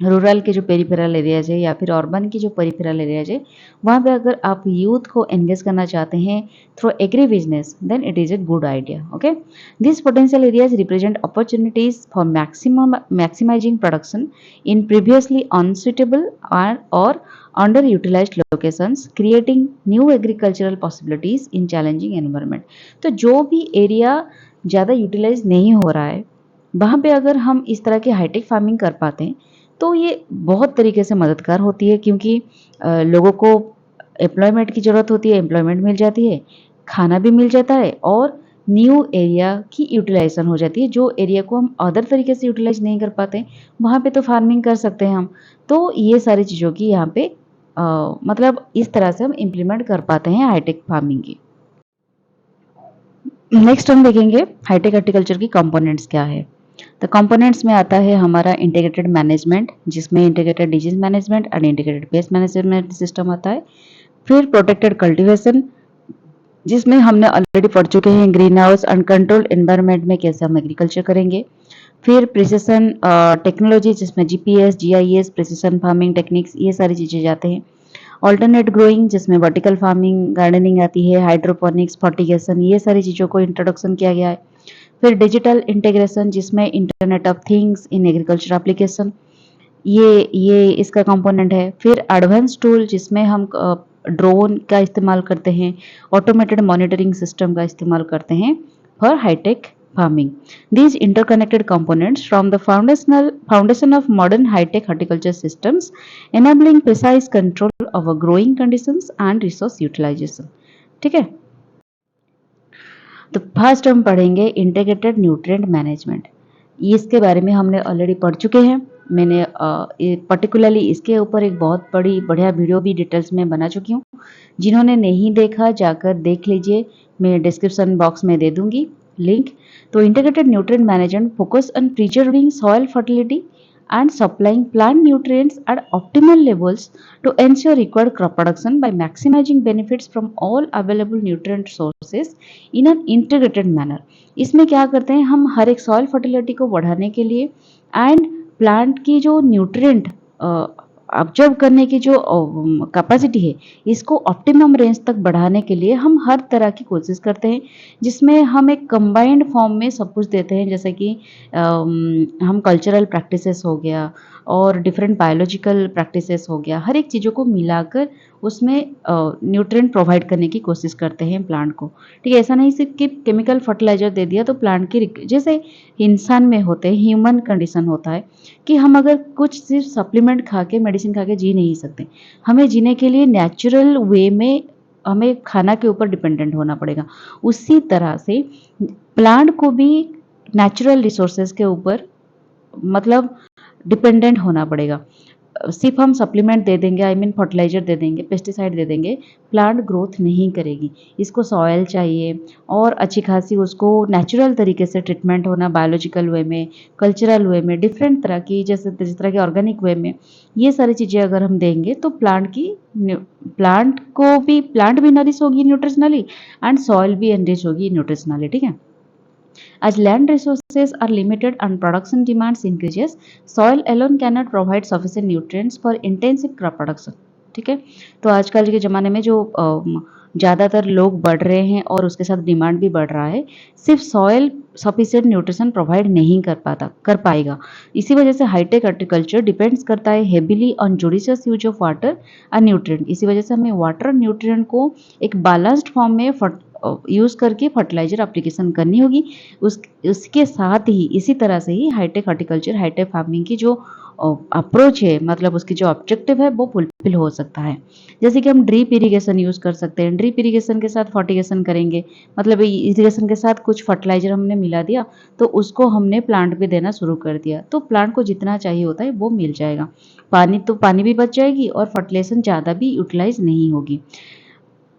रूरल के जो पेरिफेरल एरियाज है या फिर अर्बन की जो पेरिफेरल एरियाज है, वहाँ पे अगर आप यूथ को एंगेज करना चाहते हैं through agri business, then it is a good idea. Okay, this potential areas represent opportunities for maximising production in previously unsuitable और underutilized locations, creating new agricultural possibilities in challenging environment. तो जो भी area ज़्यादा utilise नहीं हो रहा है, वहाँ पे अगर हम इस तरह की हाईटेक फार्मिंग कर पाते हैं तो ये बहुत तरीके से मददगार होती है, क्योंकि लोगों को एम्प्लॉयमेंट की ज़रूरत होती है, एम्प्लॉयमेंट मिल जाती है, खाना भी मिल जाता है और न्यू एरिया की यूटिलाइजेशन हो जाती है. जो एरिया को हम अदर तरीके से यूटिलाइज नहीं कर पाते, वहाँ पे तो फार्मिंग कर सकते हैं हम. तो ये सारी चीज़ों की यहाँ पे मतलब इस तरह से हम इम्प्लीमेंट कर पाते हैं हाईटेक फार्मिंग की. नेक्स्ट हम देखेंगे हाईटेक हॉर्टिकल्चर की कंपोनेंट्स क्या है. तो कंपोनेंट्स में आता है हमारा इंटीग्रेटेड मैनेजमेंट, जिसमें integrated disease management and integrated pest management system आता है. फिर प्रोटेक्टेड कल्टीवेशन, जिसमें हमने ऑलरेडी पढ़ चुके हैं ग्रीन हाउस अनकंट्रोल्ड एनवायरनमेंट में कैसे हम एग्रीकल्चर करेंगे. फिर प्रिसिशन टेक्नोलॉजी, जिसमें GPS, GIS, precision farming techniques, ये सारी चीज़ें जाते हैं. ऑल्टरनेट ग्रोइंग, जिसमें वर्टिकल फार्मिंग, गार्डनिंग आती है, हाइड्रोपोनिक्स, फर्टिगेशन, ये सारी चीज़ों को इंट्रोडक्शन किया गया है. फिर डिजिटल इंटीग्रेशन, जिसमें internet of things in agriculture application, ये इसका कंपोनेंट है. फिर एडवांस टूल, जिसमें हम ड्रोन का इस्तेमाल करते हैं, ऑटोमेटेड मॉनिटरिंग सिस्टम का इस्तेमाल करते हैं for high tech farming. These interconnected components form the foundation of modern high-tech horticulture systems, enabling precise control over growing conditions and resource utilization. ठीक है, तो फर्स्ट हम पढ़ेंगे इंटीग्रेटेड न्यूट्रिएंट मैनेजमेंट. इसके बारे में हमने ऑलरेडी पढ़ चुके हैं. मैंने पर्टिकुलरली इसके ऊपर एक बहुत बढ़िया वीडियो भी डिटेल्स में बना चुकी हूँ. जिन्होंने नहीं देखा जाकर देख लीजिए, मैं डिस्क्रिप्शन बॉक्स में दे दूंगी लिंक. तो integrated nutrient management focus on preserving soil fertility and supplying plant nutrients at optimal levels to ensure required crop production by maximizing benefits from all available nutrient sources in an integrated manner. इसमें क्या करते हैं हम, हर एक soil fertility को बढ़ाने के लिए एंड प्लांट की जो न्यूट्रिएंट ऑब्जर्व करने की जो कैपेसिटी है, इसको ऑप्टिमम रेंज तक बढ़ाने के लिए हम हर तरह की कोशिश करते हैं, जिसमें हम एक कंबाइंड फॉर्म में सब कुछ देते हैं. जैसे कि हम कल्चरल प्रैक्टिसेस हो गया और डिफरेंट बायोलॉजिकल प्रैक्टिसेस हो गया, हर एक चीज़ों को मिलाकर उसमें न्यूट्रिएंट प्रोवाइड करने की कोशिश करते हैं प्लांट को. ठीक है, ऐसा नहीं सिर्फ कि केमिकल फर्टिलाइजर दे दिया तो प्लांट की जैसे इंसान में होते हैं, ह्यूमन कंडीशन होता है कि हम अगर कुछ सिर्फ सप्लीमेंट खा के, मेडिसिन खा के जी नहीं सकते. हमें जीने के लिए नेचुरल वे में हमें खाना के ऊपर डिपेंडेंट होना पड़ेगा. उसी तरह से प्लांट को भी नेचुरल रिसोर्सेज के ऊपर मतलब डिपेंडेंट होना पड़ेगा. सिर्फ हम सप्लीमेंट दे देंगे, आई मीन फर्टिलाइजर दे देंगे, पेस्टिसाइड दे देंगे, प्लांट ग्रोथ नहीं करेगी. इसको सॉयल चाहिए और अच्छी खासी उसको नेचुरल तरीके से ट्रीटमेंट होना, बायोलॉजिकल वे में, कल्चरल वे में, डिफरेंट तरह की, जैसे जिस तरह की ऑर्गेनिक वे में, ये सारी चीज़ें अगर हम देंगे तो प्लांट भी नरिश होगी न्यूट्रिशनली एंड सॉइल भी एनरिच होगी न्यूट्रिशनली. ठीक है, as land resources are limited and production demands increases, soil alone cannot provide sufficient nutrients for intensive crop production. ठीक है, तो आजकल के ज़माने में जो ज़्यादातर लोग बढ़ रहे हैं और उसके साथ डिमांड भी बढ़ रहा है, सिर्फ सॉयल सफिशिएंट न्यूट्रिशन प्रोवाइड नहीं कर पाएगा. इसी वजह से हाईटेक हॉर्टिकल्चर डिपेंड्स करता है heavily on judicious use of water and nutrient. इसी वजह से हमें वाटर और न्यूट्रिएंट को एक बैलेंस्ड फॉर्म में यूज़ करके फर्टिलाइजर एप्लीकेशन करनी होगी. उसके साथ ही इसी तरह से ही हाईटेक हॉर्टिकल्चर, हाईटेक फार्मिंग की जो अप्रोच है, मतलब उसकी जो ऑब्जेक्टिव है, वो फुलफिल हो सकता है. जैसे कि हम ड्रिप इरिगेशन यूज़ कर सकते हैं. ड्रिप इरिगेशन के साथ फर्टिगेशन करेंगे, मतलब इरिगेशन के साथ कुछ फर्टिलाइजर हमने मिला दिया तो उसको हमने प्लांट पे देना शुरू कर दिया, तो प्लांट को जितना चाहिए होता है वो मिल जाएगा. पानी भी बच जाएगी और फर्टिलाइजेशन ज़्यादा भी यूटिलाइज नहीं होगी.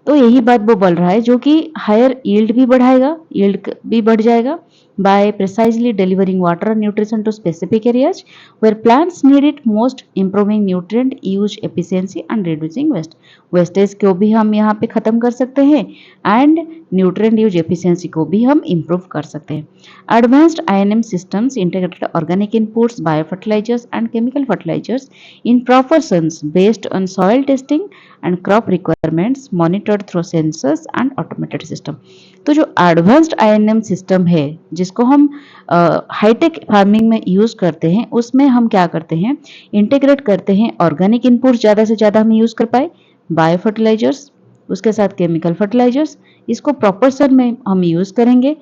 तो यही बात वो बोल रहा है, जो कि हायर यील्ड भी बढ़ाएगा, यील्ड भी बढ़ जाएगा by precisely delivering water and nutrition to specific areas where plants need it most, improving nutrient use efficiency and reducing waste. Wastage को भी हम यहाँ पे ख़त्म कर सकते हैं एंड न्यूट्रिएंट यूज एफिशिएंसी को भी हम इम्प्रूव कर सकते हैं. Advanced INM systems integrated organic inputs, biofertilizers and chemical fertilizers in proportions based on soil testing and crop requirements monitored through sensors and automated system. तो जो एडवांस्ड आईएनएम सिस्टम है जिसको हम हाईटेक फार्मिंग में use करते हैं, उसमें हम क्या करते हैं, इंटीग्रेट करते हैं ऑर्गेनिक इनपुट ज़्यादा से ज़्यादा हम यूज कर पाए, बायो फर्टिलाइजर्स, उसके साथ केमिकल फर्टिलाइजर्स, इसको प्रॉपर में हम यूज करेंगे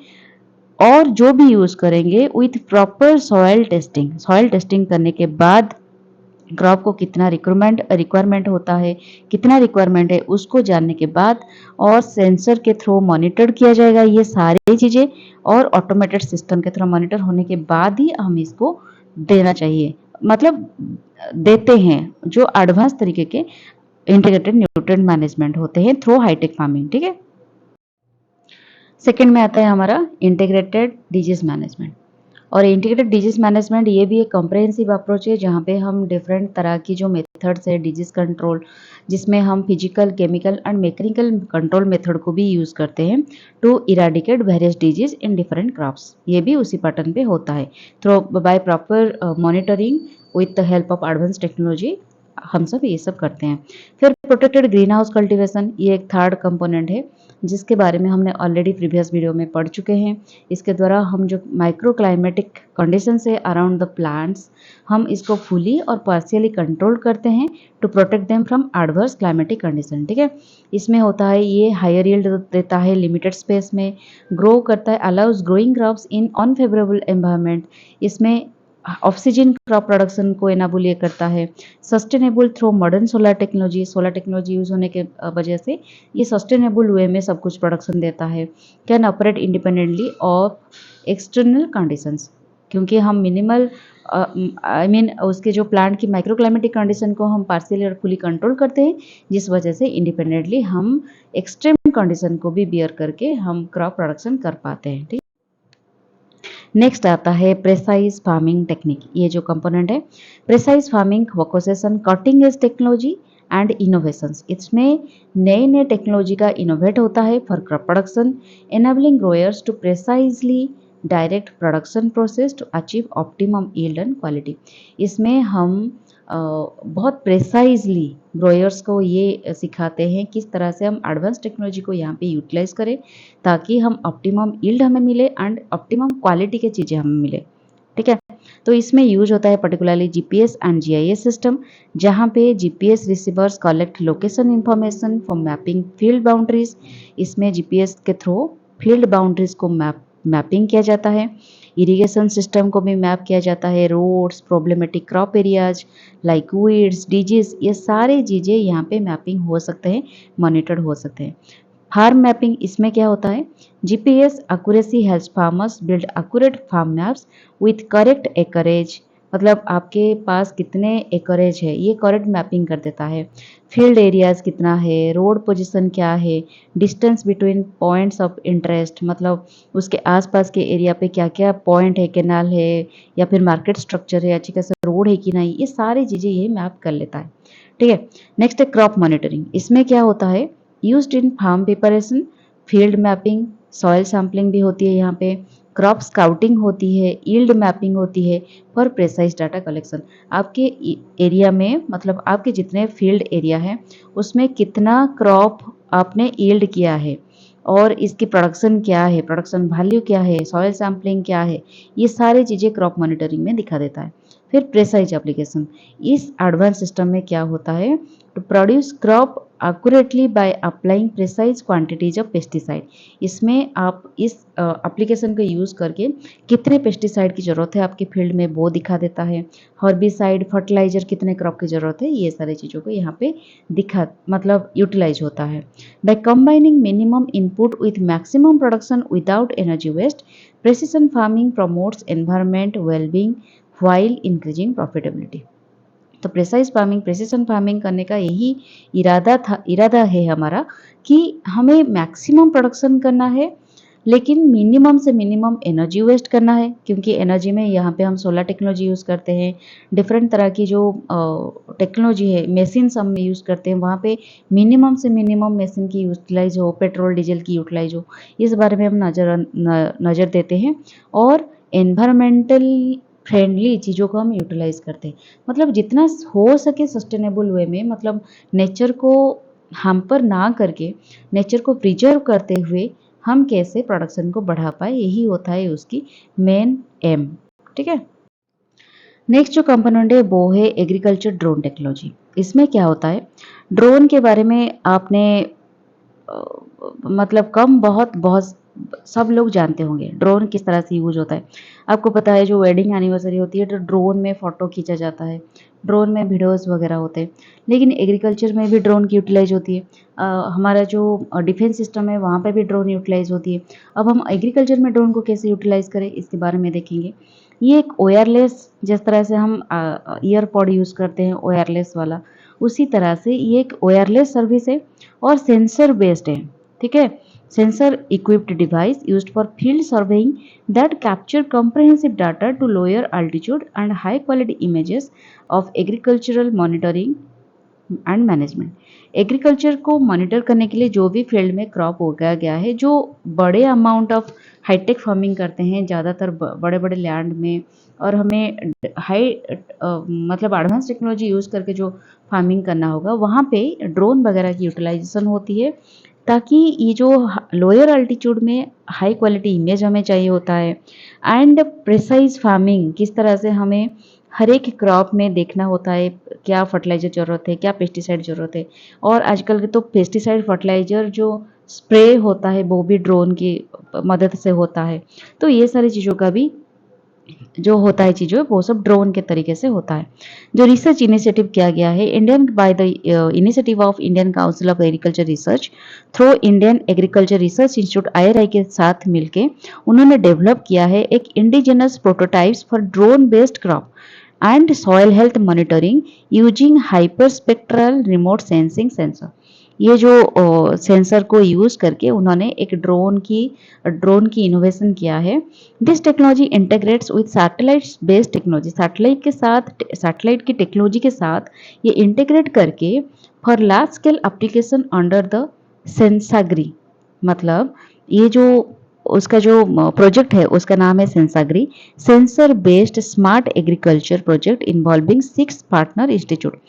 और जो भी यूज करेंगे विथ प्रॉपर सॉइल टेस्टिंग करने के बाद क्रॉप को कितना रिक्वायरमेंट होता है, कितना रिक्वायरमेंट है उसको जानने के बाद और सेंसर के थ्रू मॉनिटर किया जाएगा ये सारी चीज़ें और ऑटोमेटेड सिस्टम के थ्रू मॉनिटर होने के बाद ही हम इसको देना चाहिए, मतलब देते हैं जो एडवांस तरीके के इंटीग्रेटेड न्यूट्रिएंट मैनेजमेंट होते हैं थ्रू हाईटेक फार्मिंग. ठीक है. सेकंड में आता है हमारा इंटीग्रेटेड डिजीज मैनेजमेंट. और इंटीग्रेटेड डिजीज मैनेजमेंट ये भी एक कॉम्प्रहेंसिव अप्रोच है जहाँ पे हम डिफरेंट तरह की जो मेथड्स है डिजीज कंट्रोल, जिसमें हम physical, chemical and mechanical control method को भी यूज़ करते हैं to eradicate various disease in different crops. ये भी उसी पैटर्न पे होता है through by proper monitoring with the help of advance technology हम सब ये सब करते हैं. फिर प्रोटेक्टेड ग्रीन हाउस कल्टिवेशन ये एक थर्ड कंपोनेंट है जिसके बारे में हमने ऑलरेडी प्रीवियस वीडियो में पढ़ चुके हैं. इसके द्वारा हम जो माइक्रो क्लाइमेटिक कंडीशंस है अराउंड द प्लांट्स, हम इसको फुली और पार्शियली कंट्रोल करते हैं to protect them from adverse climatic condition. ठीक है. इसमें होता है ये हायर यील्ड देता है लिमिटेड स्पेस में, ग्रो करता है, अलाउज ग्रोइंग क्रॉप्स इन अनफेवरेबल एनवायरनमेंट. इसमें ऑक्सीजन क्रॉप प्रोडक्शन को एनाबल ये करता है. Sustainable through modern solar technology use होने के वजह से ये सस्टेनेबल वे में सब कुछ प्रोडक्शन देता है. Can operate independently of external conditions, क्योंकि हम मिनिमल उसके जो प्लांट की माइक्रो क्लाइमेटिक कंडीशन को हम पार्शियली और फुली कंट्रोल करते हैं, जिस वजह से इंडिपेंडेंटली हम एक्सट्रीम कंडीशन को भी बियर करके हम क्रॉप प्रोडक्शन कर पाते हैं. ठीक. नेक्स्ट आता है प्रेसाइज फार्मिंग टेक्निक. ये जो कंपोनेंट है precise farming focuses on cutting edge technology and innovations. इसमें नए नए टेक्नोलॉजी का इनोवेट होता है for crop production, enabling growers to precisely direct production process to achieve optimum yield and quality. इसमें हम बहुत प्रेसाइजली ग्रोयर्स को ये सिखाते हैं किस तरह से हम एडवांस टेक्नोलॉजी को यहाँ पे यूटिलाइज करें ताकि हम ऑप्टिमम यील्ड हमें मिले एंड ऑप्टिमम क्वालिटी की चीज़ें हमें मिले. ठीक है. तो इसमें यूज होता है particularly GPS and GIS system, जहाँ पे GPS receivers collect location information for mapping field boundaries. इसमें जीपीएस के थ्रू फील्ड बाउंड्रीज को मैपिंग किया जाता है. इरिगेशन सिस्टम को भी मैप किया जाता है. Roads, problematic crop areas like weeds, disease, ये सारी चीज़ें यहाँ पे मैपिंग हो सकते हैं, मॉनिटर्ड हो सकते हैं. फार्म मैपिंग, इसमें क्या होता है, GPS accuracy helps farmers build accurate farm maps with correct acreage, मतलब आपके पास कितने एकरेज है ये करेक्ट मैपिंग कर देता है. फील्ड एरियाज कितना है, रोड पोजीशन क्या है, distance between points of interest, मतलब उसके आसपास के एरिया पे क्या क्या पॉइंट है, कैनाल है या फिर मार्केट स्ट्रक्चर है, अच्छी खासी रोड है कि नहीं, ये सारी चीज़ें ये मैप कर लेता है. ठीक है. नेक्स्ट है क्रॉप मॉनिटरिंग. इसमें क्या होता है, used in farm preparation, field mapping, soil sampling भी होती है यहाँ पे, क्रॉप स्काउटिंग होती है, यील्ड मैपिंग होती है फॉर प्रेसाइज डाटा कलेक्शन. आपके एरिया में, मतलब आपके जितने फील्ड एरिया है उसमें कितना क्रॉप आपने यील्ड किया है और इसकी प्रोडक्शन क्या है, प्रोडक्शन वैल्यू क्या है, सॉइल सैम्पलिंग क्या है, ये सारी चीज़ें क्रॉप मॉनिटरिंग में दिखा देता है. फिर प्रेसाइज एप्लीकेशन. इस एडवांस सिस्टम में क्या होता है, to produce crop accurately by applying precise quantities of pesticide. इसमें आप इस एप्लीकेशन को यूज़ करके कितने पेस्टिसाइड की ज़रूरत है आपके फील्ड में वो दिखा देता है. हर्बिसाइड, फर्टिलाइजर कितने क्रॉप की ज़रूरत है, ये सारी चीज़ों को यहाँ पे मतलब यूटिलाइज होता है. By combining minimum input with maximum production without energy waste, precision farming promotes environment wellbeing while increasing profitability. तो प्रेसिशन फार्मिंग करने का यही इरादा है हमारा कि हमें मैक्सिमम प्रोडक्शन करना है लेकिन मिनिमम से मिनिमम एनर्जी वेस्ट करना है, क्योंकि एनर्जी में यहाँ पे हम सोलर टेक्नोलॉजी यूज़ करते हैं, डिफरेंट तरह की जो टेक्नोलॉजी है, मशीन्स हम यूज़ करते हैं, वहाँ पे मिनिमम से मिनिमम मशीन की यूटिलाइज हो, पेट्रोल डीजल की यूटिलाइज हो, इस बारे में हम नज़र देते हैं और एनवायरमेंटल फ्रेंडली चीज़ों को हम यूटिलाइज करते हैं। मतलब जितना हो सके सस्टेनेबल वे में, मतलब नेचर को हैम्पर ना करके, नेचर को प्रिजर्व करते हुए हम कैसे प्रोडक्शन को बढ़ा पाए, यही होता है उसकी मेन एम। ठीक है। नेक्स्ट जो कंपोनेंट है वो है एग्रीकल्चर ड्रोन टेक्नोलॉजी। इसमें क्या होता है, ड्रोन के बारे में आपने मतलब कम बहुत बहुत सब लोग जानते होंगे ड्रोन किस तरह से यूज होता है। आपको पता है जो वेडिंग एनिवर्सरी होती है तो ड्रोन में फ़ोटो खींचा जाता है, ड्रोन में वीडियोस वगैरह होते हैं। लेकिन एग्रीकल्चर में भी ड्रोन की यूटिलाइज होती है। हमारा जो डिफेंस सिस्टम है वहाँ पे भी ड्रोन यूटिलाइज होती है। अब हम एग्रीकल्चर में ड्रोन को कैसे यूटिलाइज करें इसके बारे में देखेंगे। ये एक वायरलेस, जिस तरह से हम ईयरपॉड यूज़ करते हैं वायरलेस वाला, उसी तरह से ये एक वायरलेस सर्विस है और सेंसर बेस्ड है। ठीक है। Sensor equipped device used for field surveying that capture comprehensive data to lower altitude and high quality images of agricultural monitoring and management. Agriculture को मॉनिटर करने के लिए जो भी फील्ड में क्रॉप उगाया गया है, जो बड़े अमाउंट ऑफ हाईटेक फार्मिंग करते हैं ज़्यादातर बड़े बड़े लैंड में, और हमें हाई मतलब एडवांस टेक्नोलॉजी यूज़ करके जो फार्मिंग करना होगा, वहाँ पे ड्रोन वगैरह की यूटिलाइजेशन होती है, ताकि ये जो लोअर अल्टीट्यूड में हाई क्वालिटी इमेज हमें चाहिए होता है, एंड प्रिसाइज फार्मिंग किस तरह से हमें हर एक क्रॉप में देखना होता है, क्या फर्टिलाइजर ज़रूरत है, क्या पेस्टिसाइड ज़रूरत है। और आजकल के तो पेस्टिसाइड फर्टिलाइजर जो स्प्रे होता है वो भी ड्रोन की मदद से होता है। तो ये सारी चीज़ों का भी जो होता है चीज़ों वो सब ड्रोन के तरीके से होता है। जो रिसर्च इनिशिएटिव किया गया है Indian by the initiative of Indian council of agriculture research through Indian agriculture research institute IRI के साथ मिलके उन्होंने डेवलप किया है एक indigenous prototypes for drone based crop and soil health monitoring using hyperspectral remote sensing sensor। ये जो sensor को यूज करके उन्होंने एक ड्रोन की इनोवेशन किया है। This technology integrates with satellite based technology. Satellite की टेक्नोलॉजी के साथ ये इंटीग्रेट करके for large scale application under the Sensagri. मतलब ये जो उसका जो प्रोजेक्ट है उसका नाम है Sensagri, sensor based smart agriculture project involving 6 partner institute.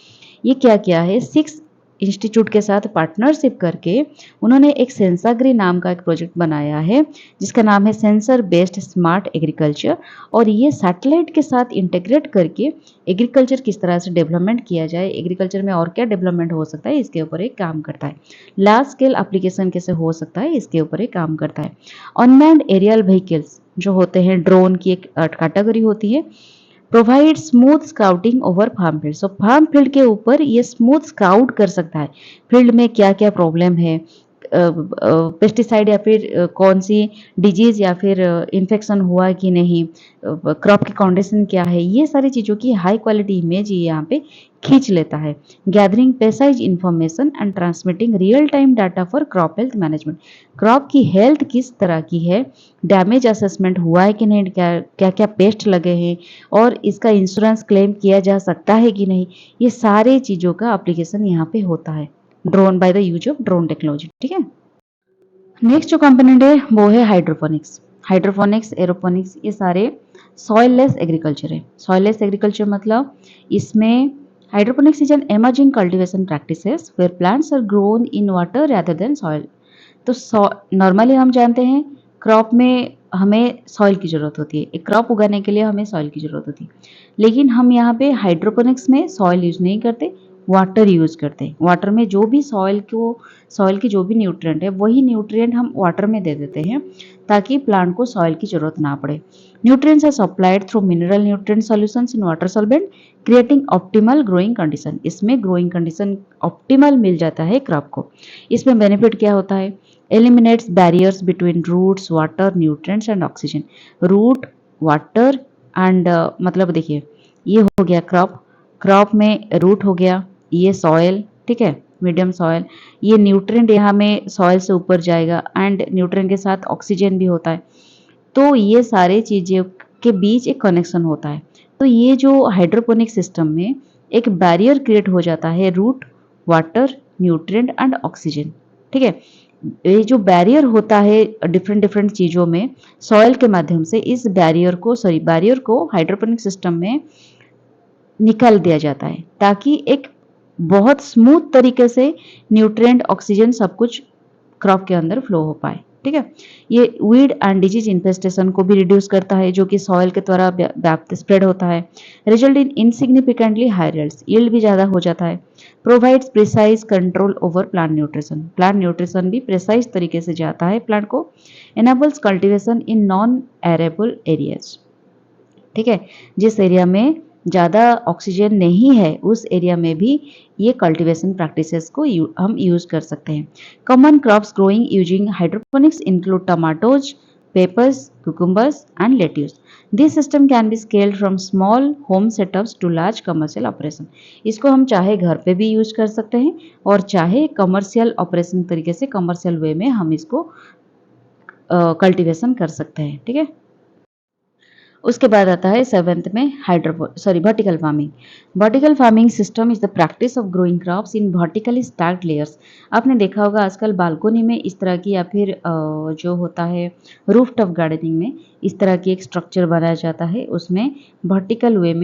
ये क्या किया है, 6 इंस्टीट्यूट के साथ पार्टनरशिप करके उन्होंने एक सेंसाग्री नाम का एक प्रोजेक्ट बनाया है जिसका नाम है सेंसर बेस्ड स्मार्ट एग्रीकल्चर। और ये सैटेलाइट के साथ इंटीग्रेट करके एग्रीकल्चर किस तरह से डेवलपमेंट किया जाए, एग्रीकल्चर में और क्या डेवलपमेंट हो सकता है, इसके ऊपर एक काम करता है। लार्ज स्केल एप्लीकेशन कैसे हो सकता है, इसके ऊपर एक काम करता है। अनमैन्ड एरियल व्हीकल्स जो होते हैं, ड्रोन की एक कैटेगरी होती है, provide smooth scouting over farm field. So farm field के ऊपर ये स्मूथ स्काउट कर सकता है फील्ड में क्या क्या प्रॉब्लम है, पेस्टिसाइड या फिर कौन सी डिजीज या फिर इन्फेक्शन हुआ कि नहीं, क्रॉप की कंडीशन क्या है, ये सारी चीज़ों की हाई क्वालिटी इमेज ये यहाँ पे खींच लेता है। Gathering precise information and transmitting real time data for crop health management. Crop की हेल्थ किस तरह की है, डैमेज असेसमेंट हुआ है कि नहीं, क्या क्या पेस्ट लगे हैं, और इसका इंश्योरेंस क्लेम किया जा सकता है कि नहीं, ये सारे चीज़ों का एप्लीकेशन यहाँ पे होता है drone by the use of drone technology. ठीक है। नेक्स्ट जो कंपोनेंट है वो है हाइड्रोपोनिक्स। हाइड्रोपोनिक्स, एरोपोनिक्स, ये सारे सॉइल लेस एग्रीकल्चर है। सॉइल लेस एग्रीकल्चर मतलब इसमें hydroponics is an emerging cultivation practices where plants are grown in water rather than soil. तो नॉर्मली हम जानते हैं क्रॉप में हमें सॉइल की ज़रूरत होती है, एक क्रॉप उगाने के लिए हमें सॉइल की ज़रूरत होती है, लेकिन हम यहाँ पे हाइड्रोपोनिक्स में सॉइल यूज़ नहीं करते, वाटर यूज़ करते हैं। वाटर में जो भी सॉइल की जो भी न्यूट्रिएंट है वही न्यूट्रिएंट हम वाटर में दे देते हैं ताकि प्लांट को सॉइल की ज़रूरत ना पड़े। Nutrients are supplied through mineral nutrient solutions in water solvent creating optimal growing condition. इसमें ग्रोइंग कंडीशन ऑप्टिमल मिल जाता है क्रॉप को। इसमें बेनिफिट क्या होता है, eliminates barriers between roots, water, nutrients and oxygen। Root, water and मतलब देखिए ये हो गया क्रॉप, क्रॉप में रूट हो गया, ये सॉयल, ठीक है, मीडियम सॉयल, ये न्यूट्रिएंट यहाँ में सॉयल से ऊपर जाएगा एंड न्यूट्रिएंट के साथ ऑक्सीजन भी होता है। तो ये सारे चीज़ों के बीच एक कनेक्शन होता है। तो ये जो हाइड्रोपोनिक सिस्टम में एक बैरियर क्रिएट हो जाता है, root, water, nutrient and oxygen. ठीक है, ये जो बैरियर होता है डिफरेंट डिफरेंट चीज़ों में सॉयल के माध्यम से, इस बैरियर को हाइड्रोपोनिक सिस्टम में निकाल दिया जाता है ताकि एक बहुत स्मूथ तरीके से न्यूट्रिएंट, ऑक्सीजन सब कुछ क्रॉप के अंदर फ्लो हो पाए। ठीक है, ये वीड एंड डिजीज इन्फेस्टेशन को भी रिड्यूस करता है जो कि सॉइल के द्वारा व्याप्त स्प्रेड होता है। रिजल्ट इन इनसिग्निफिकेंटली हायर यील्ड भी ज़्यादा हो जाता है। Provides precise control over plant nutrition भी प्रिसाइज तरीके से जाता है प्लांट को। Enables cultivation in non arable areas. ठीक है, जिस एरिया में ज़्यादा ऑक्सीजन नहीं है उस एरिया में भी ये कल्टीवेशन प्रैक्टिसेस को हम यूज़ कर सकते हैं। Common crops growing using hydroponics include tomatoes, papers, cucumbers and lettuce. This system can be scaled from small home setups to large commercial operation. इसको हम चाहे घर पे भी यूज कर सकते हैं और चाहे कमर्शियल ऑपरेशन तरीके से कमर्शियल वे में हम इसको कल्टीवेशन कर सकते हैं। ठीक है, उसके बाद आता है सेवेंथ में vertical farming. Vertical farming system is the practice of growing crops in vertically stacked layers. आपने देखा होगा आजकल बालकोनी में इस तरह की या फिर जो होता है रूफ टॉप गार्डनिंग में इस तरह की एक स्ट्रक्चर बनाया जाता है, उसमें वर्टिकल वे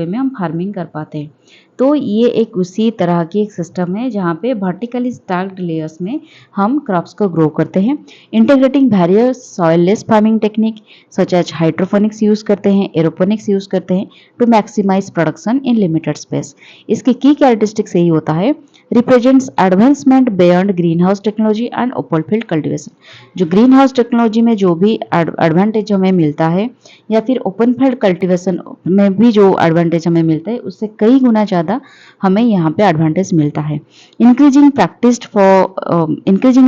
में हम फार्मिंग कर पाते हैं। तो ये एक उसी तरह की एक सिस्टम है जहाँ पे वर्टिकली स्टैक्ड लेयर्स में हम क्रॉप्स को ग्रो करते हैं। Integrating various soilless farming technique such as hydroponics use करते हैं, एरोपोनिक्स यूज करते हैं to maximize production in limited space. इसकी की कैरेक्टरिस्टिक्स यही होता है, represents advancement beyond greenhouse technology and open field cultivation. जो ग्रीन हाउस टेक्नोलॉजी में जो भी एडवांटेज हमें मिलता है या फिर ओपन फील्ड कल्टिवेशन में भी जो एडवांटेज हमें मिलता है उससे कई गुना ज़्यादा हमें यहाँ पे एडवांटेज मिलता है। Increasingly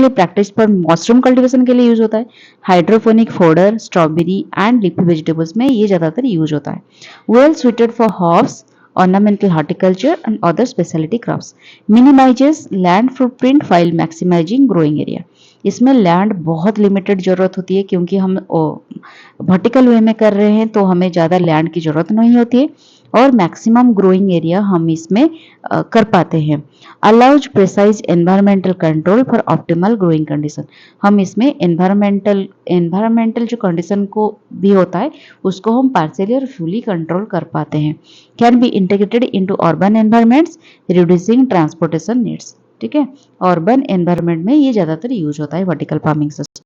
practice for mushroom cultivation के लिए यूज होता है। Hydroponic fodder, strawberry and leafy vegetables में ये ज़्यादातर यूज होता है। Well suited for herbs, ornamental horticulture and other specialty crops. Minimizes land footprint while maximizing growing area. इसमें लैंड बहुत लिमिटेड ज़रूरत होती है क्योंकि हम वर्टिकल वे में कर रहे हैं तो हमें ज़्यादा लैंड की ज़रूरत नहीं होती है और मैक्सिमम ग्रोइंग एरिया हम इसमें कर पाते हैं। Allows precise environmental control for optimal growing condition. हम इसमें एनवायरमेंटल जो कंडीशन को भी होता है उसको हम पार्शियली और फुली कंट्रोल कर पाते हैं। Can be integrated into urban environments reducing transportation needs. ठीक है, अर्बन एनवायरमेंट में ये ज़्यादातर यूज होता है वर्टिकल फार्मिंग सिस्टम।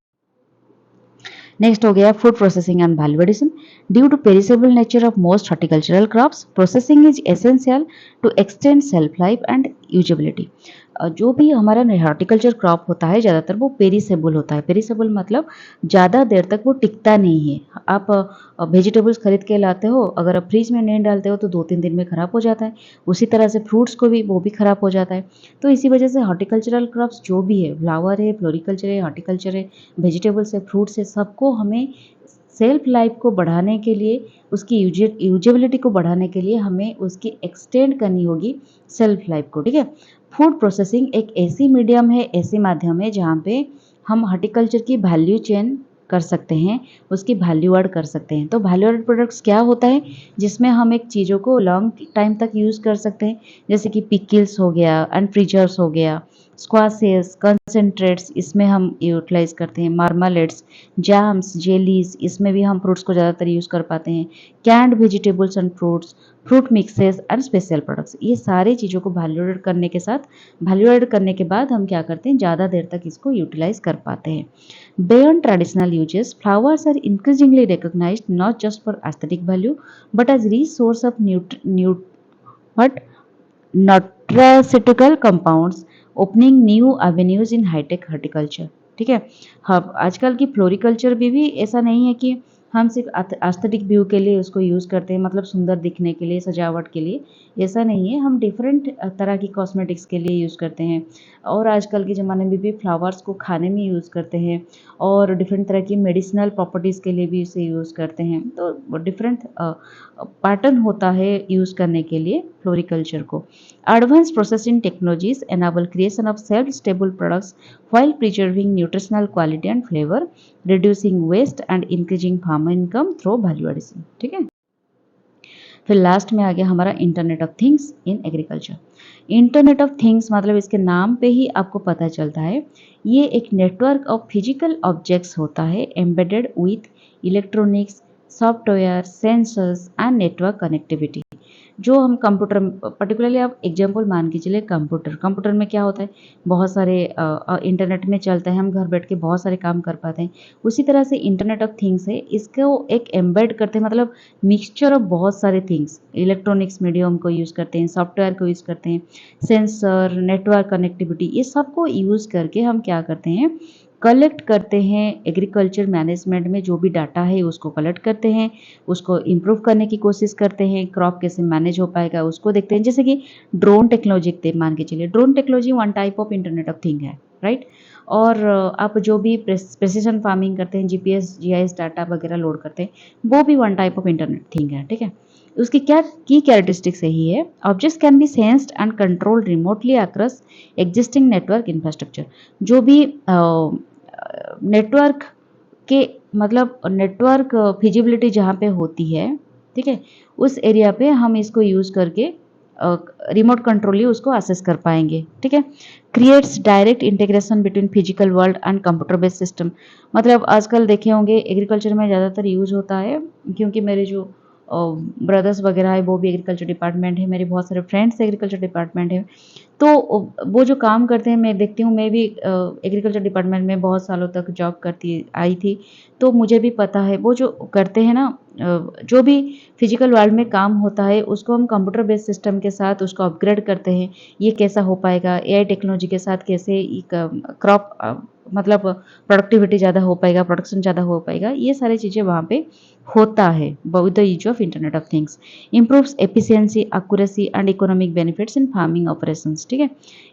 नेक्स्ट हो गया food processing and value addition. Due to perishable nature of most horticultural crops, processing is essential to extend shelf life and usability. जो भी हमारा हॉर्टिकल्चर क्रॉप होता है ज़्यादातर वो पेरिसेबल होता है। पेरिसेबल मतलब ज़्यादा देर तक वो टिकता नहीं है। आप वेजिटेबल्स खरीद के लाते हो, अगर आप फ्रिज में नहीं डालते हो तो 2-3 दिन में ख़राब हो जाता है। उसी तरह से फ्रूट्स को भी वो भी ख़राब हो जाता है। तो इसी वजह से हॉर्टिकल्चरल क्रॉप्स जो भी है, फ्लावर है, फ्लोरिकल्चर है, हॉर्टिकल्चर है, वेजिटेबल्स है, फ्रूट्स है, सबको हमें सेल्फ लाइफ को बढ़ाने के लिए, उसकी यूजेबिलिटी को बढ़ाने के लिए हमें उसकी एक्सटेंड करनी होगी सेल्फ लाइफ को। ठीक है, फूड प्रोसेसिंग एक ऐसी मीडियम है, ऐसी माध्यम है जहाँ पे हम हॉर्टिकल्चर की वैल्यू चेन कर सकते हैं, उसकी वैल्यू ऐड कर सकते हैं। तो वैल्यू ऐड प्रोडक्ट्स क्या होता है जिसमें हम एक चीज़ों को लॉन्ग टाइम तक यूज़ कर सकते हैं, जैसे कि पिकल्स हो गया एंड प्रीजर्व्स हो गया, स्क्वासेस, कंसनट्रेट्स इसमें हम यूटिलाइज करते हैं, मार्मालेट्स, जैम्स, जेलीज इसमें भी हम फ्रूट्स को ज़्यादातर यूज़ कर पाते हैं, canned vegetables and fruits, fruit mixes and special products. ये सारी चीज़ों को वैल्यू ऐड करने के बाद हम क्या करते हैं, ज़्यादा देर तक इसको यूटिलाइज कर पाते हैं। Beyond traditional uses, flowers are increasingly recognized not just for aesthetic value but as resource of nutraceutical compounds, opening new avenues in high-tech horticulture. ठीक है, हाँ, आजकल की फ्लोरिकल्चर भी ऐसा नहीं है कि हम सिर्फ एस्थेटिक व्यू के लिए उसको यूज़ करते हैं, मतलब सुंदर दिखने के लिए, सजावट के लिए, ऐसा नहीं है। हम डिफरेंट तरह की कॉस्मेटिक्स के लिए यूज़ करते हैं और आजकल के ज़माने में भी फ्लावर्स को खाने में यूज़ करते हैं और डिफरेंट तरह की मेडिसिनल प्रॉपर्टीज़ के लिए भी इसे यूज़ करते हैं। तो डिफरेंट पैटर्न होता है यूज़ करने के लिए फ्लोरिकल्चर को। Advance processing technologies enable creation of self stable products while preserving nutritional quality and flavor, reducing waste and increasing farmer income through value addition। ठीक है। फिर लास्ट में आ गया हमारा internet of things in agriculture. Internet of things मतलब इसके नाम पे ही आपको पता चलता है, ये एक नेटवर्क ऑफ फिजिकल ऑब्जेक्ट्स होता है embedded with electronics, software, sensors and network connectivity. जो हम कंप्यूटर, पर्टिकुलरली आप एग्जांपल मान के चलिए कंप्यूटर में क्या होता है, बहुत सारे इंटरनेट में चलता है, हम घर बैठ के बहुत सारे काम कर पाते हैं। उसी तरह से इंटरनेट ऑफ थिंग्स है, इसको एक एम्बेड करते हैं, मतलब मिक्सचर ऑफ बहुत सारे थिंग्स, इलेक्ट्रॉनिक्स मीडियम को यूज़ करते हैं, सॉफ्टवेयर को यूज़ करते हैं, सेंसर, नेटवर्क कनेक्टिविटी, ये सबको यूज़ करके हम क्या करते हैं, कलेक्ट करते हैं। एग्रीकल्चर मैनेजमेंट में जो भी डाटा है उसको कलेक्ट करते हैं, उसको इम्प्रूव करने की कोशिश करते हैं, क्रॉप कैसे मैनेज हो पाएगा उसको देखते हैं। जैसे कि ड्रोन टेक्नोलॉजी मान के चलिए, drone technology one type of internet of thing है, राइट। और आप जो भी प्रेसिशन फार्मिंग करते हैं, जीपीएस जीआईएस डाटा वगैरह लोड करते हैं, वो भी one type of internet thing है, ठीक है। उसकी क्या की कैरेक्टरिस्टिक्स यही है, objects can be sensed and controlled remotely across existing network infrastructure. जो भी नेटवर्क के मतलब नेटवर्क फिजिबिलिटी जहाँ पे होती है, ठीक है, उस एरिया पे हम इसको यूज़ करके रिमोट कंट्रोली उसको एक्सेस कर पाएंगे, ठीक है। Creates direct integration between physical world and computer based system. मतलब आजकल देखे होंगे एग्रीकल्चर में ज़्यादातर यूज होता है, क्योंकि मेरे जो ब्रदर्स वगैरह है वो भी एग्रीकल्चर डिपार्टमेंट है, मेरे बहुत सारे फ्रेंड्स एग्रीकल्चर डिपार्टमेंट है, तो वो जो काम करते हैं मैं देखती हूँ। मैं भी एग्रीकल्चर डिपार्टमेंट में बहुत सालों तक जॉब करती आई थी, तो मुझे भी पता है वो जो करते हैं ना, जो भी फिजिकल वर्ल्ड में काम होता है उसको हम कंप्यूटर बेस्ड सिस्टम के साथ उसको अपग्रेड करते हैं। ये कैसा हो पाएगा, एआई टेक्नोलॉजी के साथ कैसे क्रॉप मतलब प्रोडक्टिविटी ज़्यादा हो पाएगा, प्रोडक्शन ज़्यादा हो पाएगा, ये सारी चीज़ें वहाँ पे होता है with the use of internet of things. Improves efficiency, accuracy and economic benefits in farming operations, ठीक है।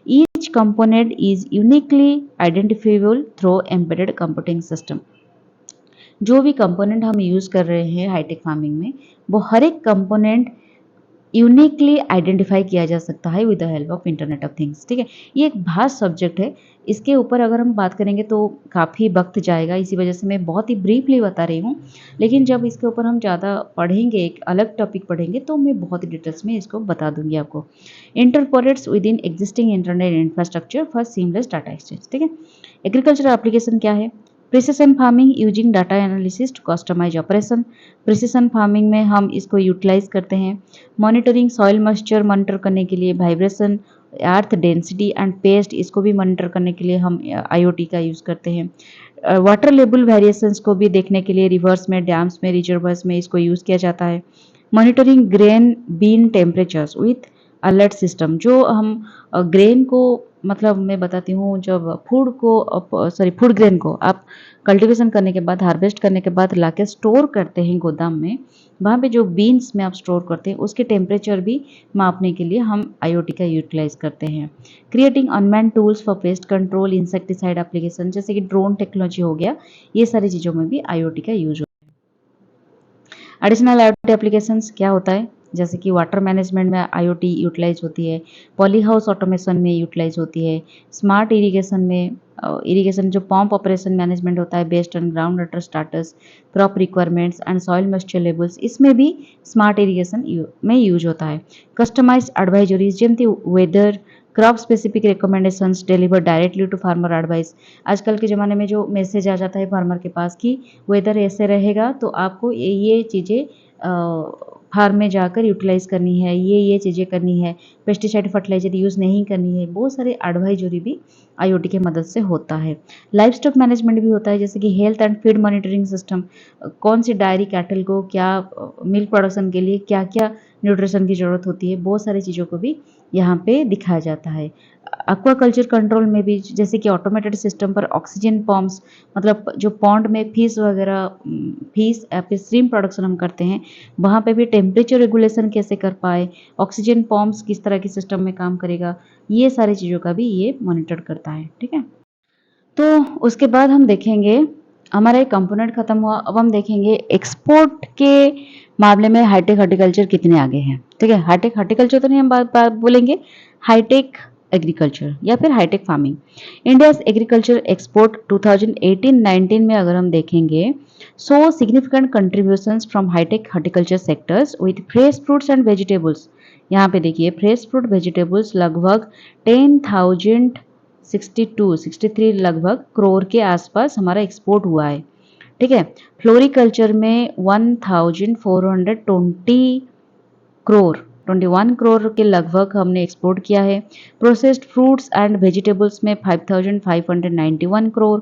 Each component is uniquely identifiable through embedded computing system. जो भी कंपोनेंट हम यूज़ कर रहे हैं हाईटेक फार्मिंग में, वो हर एक कंपोनेंट यूनिकली आइडेंटिफाई किया जा सकता है with the help of internet of things, ठीक है। ये एक भास्ट सब्जेक्ट है, इसके ऊपर अगर हम बात करेंगे तो काफ़ी वक्त जाएगा, इसी वजह से मैं बहुत ही ब्रीफली बता रही हूँ। लेकिन जब इसके ऊपर हम ज़्यादा पढ़ेंगे, एक अलग टॉपिक पढ़ेंगे, तो मैं बहुत ही डिटेल्स में इसको बता दूंगी आपको। Interoperates with in existing internet infrastructure for seamless data exchange, ठीक है। एग्रीकल्चर एप्लीकेशन क्या है, precision farming using data analysis to customise operation. Precision farming में हम इसको यूटिलाइज करते हैं। मॉनिटरिंग, सॉइल मॉइस्चर मॉनिटर करने के लिए, vibration, earth density and paste, इसको भी मॉनिटर करने के लिए हम आईओटी का यूज़ करते हैं। वाटर लेवल वेरिएशंस को भी देखने के लिए रिवर्स में, डैम्स में, रिजर्वर्स में इसको यूज़ किया जाता है। Monitoring grain bin temperatures with alert system. जो हम ग्रेन को, मतलब मैं बताती हूँ, जब फूड ग्रेन को आप कल्टीवेशन करने के बाद, हार्वेस्ट करने के बाद लाके स्टोर करते हैं गोदाम में, वहाँ पे जो बीन्स में आप स्टोर करते हैं उसके टेम्परेचर भी मापने के लिए हम आईओटी का यूटिलाइज करते हैं। Creating unmanned tools for pest control, insecticide application, जैसे कि ड्रोन टेक्नोलॉजी हो गया, ये सारी चीज़ों में भी आईओटी का यूज होता है। एडिशनल आईओटी एप्लीकेशंस क्या होता है, जैसे कि वाटर मैनेजमेंट में आईओटी यूटिलाइज होती है, पॉली हाउस ऑटोमेशन में यूटिलाइज होती है, स्मार्ट इरिगेशन में, इरिगेशन जो पंप ऑपरेशन मैनेजमेंट होता है based on ground water status, crop requirements and soil moisture levels, इसमें भी स्मार्ट इरिगेशन में यूज होता है। कस्टमाइज्ड एडवाइजरीज, जेमती weather, crop specific recommendations deliver directly to farmer advice. आजकल के ज़माने में जो मैसेज आ जाता है फार्मर के पास कि वेदर ऐसे रहेगा तो आपको ये चीज़ें फार्म में जाकर यूटिलाइज करनी है, ये चीज़ें करनी है, पेस्टिसाइड फर्टिलाइजर यूज़ नहीं करनी है, बहुत सारे एडवाइजरी भी IoT की मदद से होता है। लाइफ स्टॉक मैनेजमेंट भी होता है, जैसे कि health and feed monitoring system, कौन सी डायरी कैटल को क्या मिल्क प्रोडक्शन के लिए क्या क्या न्यूट्रिशन की ज़रूरत होती है, बहुत सारी चीज़ों को भी यहाँ पे दिखाया जाता है। एक्वाकल्चर कंट्रोल में भी जैसे कि ऑटोमेटेड सिस्टम पर ऑक्सीजन पम्प्स, मतलब जो पॉन्ड में फिश वगैरह फिश या फिर श्रिम्प प्रोडक्शन हम करते हैं, वहाँ पे भी टेम्परेचर रेगुलेशन कैसे कर पाए, ऑक्सीजन पम्प्स किस तरह के सिस्टम में काम करेगा, ये सारी चीज़ों का भी ये मॉनिटर करता है। ठीक है, तो उसके बाद हम देखेंगे, हमारा एक कंपोनेंट खत्म हुआ, अब हम देखेंगे एक्सपोर्ट के मामले में हाईटेक हॉर्टिकल्चर कितने आगे हैं। ठीक है, हाईटेक हॉर्टिकल्चर तो नहीं हम बात बोलेंगे, हाईटेक एग्रीकल्चर या फिर high tech farming. India agriculture export 2018-19 में अगर हम देखेंगे, so significant contributions from high tech horticulture sectors with fresh fruits and vegetables. यहाँ पे देखिए फ्रेश फ्रूट वेजिटेबल्स लगभग 10,063 लगभग करोड़ के आसपास हमारा एक्सपोर्ट हुआ है। ठीक है, फ्लोरिकल्चर में 1,420 करोड़ 21 करोड़ के लगभग हमने एक्सपोर्ट किया है। प्रोसेस्ड फ्रूट्स एंड वेजिटेबल्स में 5,591 करोड़।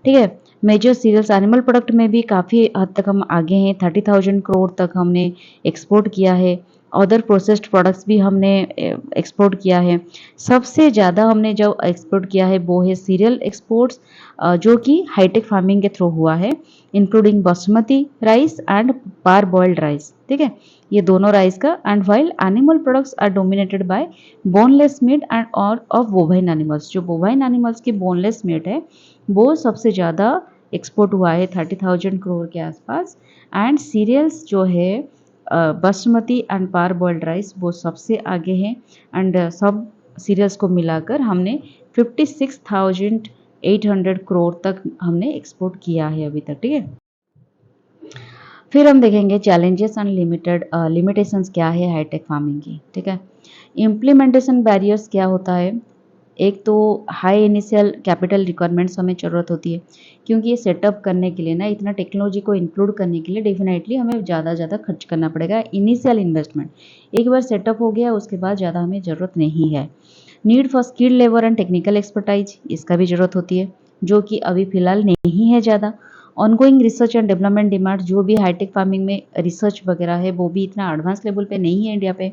ठीक है, मेजर सीरियल्स एनिमल प्रोडक्ट में भी काफ़ी हद तक हम आगे हैं, 30,000 करोड़ तक हमने एक्सपोर्ट किया है। अदर प्रोसेस्ड प्रोडक्ट्स भी हमने एक्सपोर्ट किया है। सबसे ज़्यादा हमने जो एक्सपोर्ट किया है वो है सीरियल एक्सपोर्ट्स, जो कि हाईटेक फार्मिंग के थ्रू हुआ है, including basmati rice and parboiled rice. ठीक है, ये दोनों राइस का। And while animal products are dominated by boneless meat and और ऑफ बोवाइन एनिमल्स, जो बोवाइन एनिमल्स की बोनलेस मीट है वो सबसे ज़्यादा एक्सपोर्ट हुआ है 30,000 करोड़ के आसपास। एंड सीरियल्स जो है basmati and parboiled rice वो सबसे आगे हैं। एंड सब सीरियल्स को मिलाकर हमने 56,800 करोड़ तक हमने एक्सपोर्ट किया है अभी तक। ठीक है, फिर हम देखेंगे चैलेंजेस एंड लिमिटेशंस क्या है हाईटेक फार्मिंग की। ठीक है, इम्प्लीमेंटेशन बैरियर्स क्या होता है। एक तो हाई इनिशियल कैपिटल रिक्वायरमेंट्स हमें ज़रूरत होती है, क्योंकि ये सेटअप करने के लिए ना, इतना टेक्नोलॉजी को इंक्लूड करने के लिए डेफिनेटली हमें ज़्यादा खर्च करना पड़ेगा, इनिशियल इन्वेस्टमेंट। एक बार सेटअप हो गया उसके बाद ज़्यादा हमें ज़रूरत नहीं है। Need for skilled labour and technical expertise, इसका भी ज़रूरत होती है, जो कि अभी फ़िलहाल नहीं है ज़्यादा। Ongoing research and development demand, जो भी हाईटेक फार्मिंग में रिसर्च वगैरह है वो भी इतना एडवांस लेवल पे नहीं है इंडिया पे।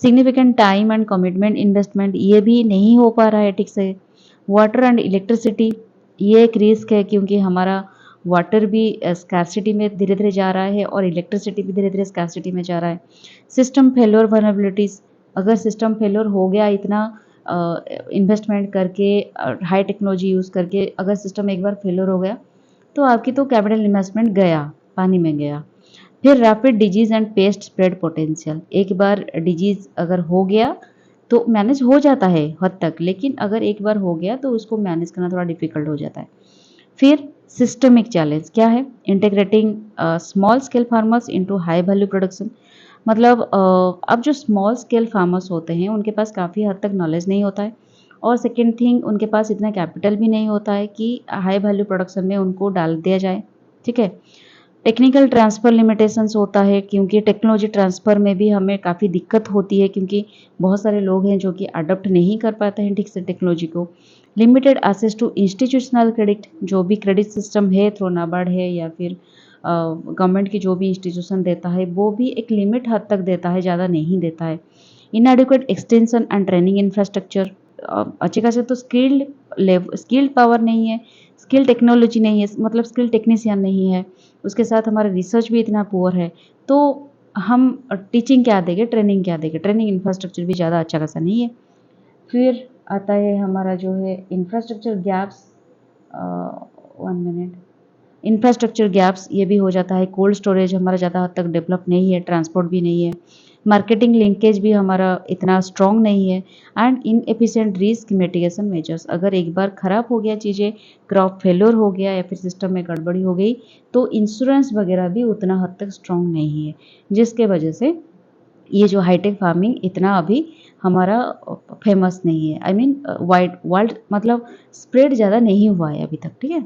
Significant time and commitment investment, ये भी नहीं हो पा रहा है ठीक से। वाटर एंड इलेक्ट्रिसिटी, ये एक रिस्क है, क्योंकि हमारा वाटर भी स्कैर्सिटी में धीरे धीरे जा रहा है और इलेक्ट्रिसिटी भी धीरे धीरे स्कैर्सिटी में जा रहा है। सिस्टम फेल्योर वल्नरेबिलिटीज़, अगर सिस्टम फेल्योर हो गया इतना इन्वेस्टमेंट करके, हाई टेक्नोलॉजी यूज़ करके, अगर सिस्टम एक बार फेल्योर हो गया तो आपकी तो कैपिटल इन्वेस्टमेंट गया, पानी में गया। फिर rapid disease and paste spread potential, एक बार डिजीज़ अगर हो गया तो मैनेज हो जाता है हद तक, लेकिन अगर एक बार हो गया तो उसको मैनेज करना थोड़ा डिफिकल्ट हो जाता है। फिर सिस्टमिक चैलेंज क्या है, integrating small scale farmers into high value production. मतलब अब जो स्मॉल स्केल फार्मर्स होते हैं उनके पास काफ़ी हद तक नॉलेज नहीं होता है, और सेकेंड थिंग उनके पास इतना कैपिटल भी नहीं होता है कि हाई वैल्यू प्रोडक्शन में उनको डाल दिया जाए। ठीक है, टेक्निकल ट्रांसफ़र लिमिटेशंस होता है, क्योंकि टेक्नोलॉजी ट्रांसफ़र में भी हमें काफ़ी दिक्कत होती है, क्योंकि बहुत सारे लोग हैं जो कि अडॉप्ट नहीं कर पाते हैं ठीक से टेक्नोलॉजी को। Limited access to institutional credit, जो भी क्रेडिट सिस्टम है थ्रू नाबार्ड है या फिर गवर्नमेंट की जो भी इंस्टीट्यूशन देता है वो भी एक लिमिट हद तक देता है, ज़्यादा नहीं देता है। इनएडिक्वेट एक्सटेंशन एंड ट्रेनिंग इंफ्रास्ट्रक्चर, अच्छे खासे तो स्किल्ड पावर नहीं है, स्किल टेक्नोलॉजी नहीं है, मतलब स्किल टेक्नीशियन नहीं है, उसके साथ हमारा रिसर्च भी इतना पुअर है, तो हम टीचिंग क्या देंगे, ट्रेनिंग क्या देंगे, ट्रेनिंग इंफ्रास्ट्रक्चर भी ज़्यादा अच्छा खासा नहीं है। फिर आता है हमारा जो है infrastructure gaps, 1 minute, infrastructure gaps ये भी हो जाता है। कोल्ड स्टोरेज हमारा ज़्यादा हद तक डेवलप नहीं है, ट्रांसपोर्ट भी नहीं है, मार्केटिंग लिंकेज भी हमारा इतना स्ट्रॉन्ग नहीं है। And inefficient risk mitigation measures, अगर एक बार ख़राब हो गया चीज़ें, क्रॉप फेल्योर हो गया या फिर सिस्टम में गड़बड़ी हो गई, तो इंश्योरेंस वगैरह भी उतना हद तक स्ट्रॉन्ग नहीं है, जिसके वजह से ये जो हाईटेक फार्मिंग इतना अभी हमारा फेमस नहीं है। आई मीन वाइड वर्ल्ड, मतलब स्प्रेड ज़्यादा नहीं हुआ है अभी तक। ठीक है,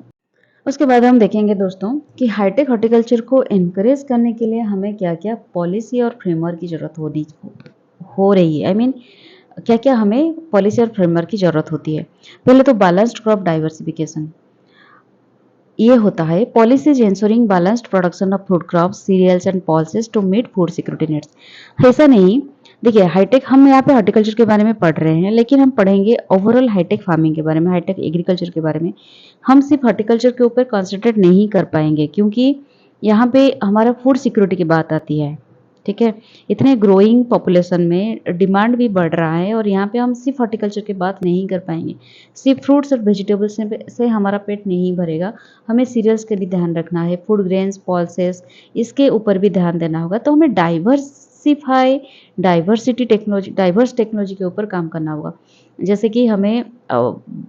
उसके बाद हम देखेंगे दोस्तों कि हाईटेक हॉर्टिकल्चर को एनकरेज करने के लिए हमें क्या क्या पॉलिसी और फ्रेमवर्क की ज़रूरत हो रही है। आई मीन क्या क्या हमें पॉलिसी और फ्रेमवर्क की जरूरत होती है। पहले तो बैलेंस्ड क्रॉप डाइवर्सिफिकेशन, ये होता है policies ensuring balanced production of food crops cereals and pulses to meet food security needs. ऐसा नहीं, देखिए हाईटेक, हम यहाँ पे हॉर्टिकल्चर के बारे में पढ़ रहे हैं, लेकिन हम पढ़ेंगे ओवरऑल हाईटेक फार्मिंग के बारे में, हाईटेक एग्रीकल्चर के बारे में। हम सिर्फ हॉर्टिकल्चर के ऊपर कॉन्सेंट्रेट नहीं कर पाएंगे, क्योंकि यहाँ पे हमारा फूड सिक्योरिटी की बात आती है। ठीक है, इतने ग्रोइंग पॉपुलेशन में डिमांड भी बढ़ रहा है, और यहाँ पे हम सिर्फ हॉर्टिकल्चर की बात नहीं कर पाएंगे। सिर्फ फ्रूट्स और वेजिटेबल्स से हमारा पेट नहीं भरेगा, हमें सीरियल्स के भी ध्यान रखना है, फूड ग्रेन्स पल्सेस, इसके ऊपर भी ध्यान देना होगा। तो हमें डाइवर्सिटी टेक्नोलॉजी, डाइवर्स टेक्नोलॉजी के ऊपर काम करना होगा। जैसे कि हमें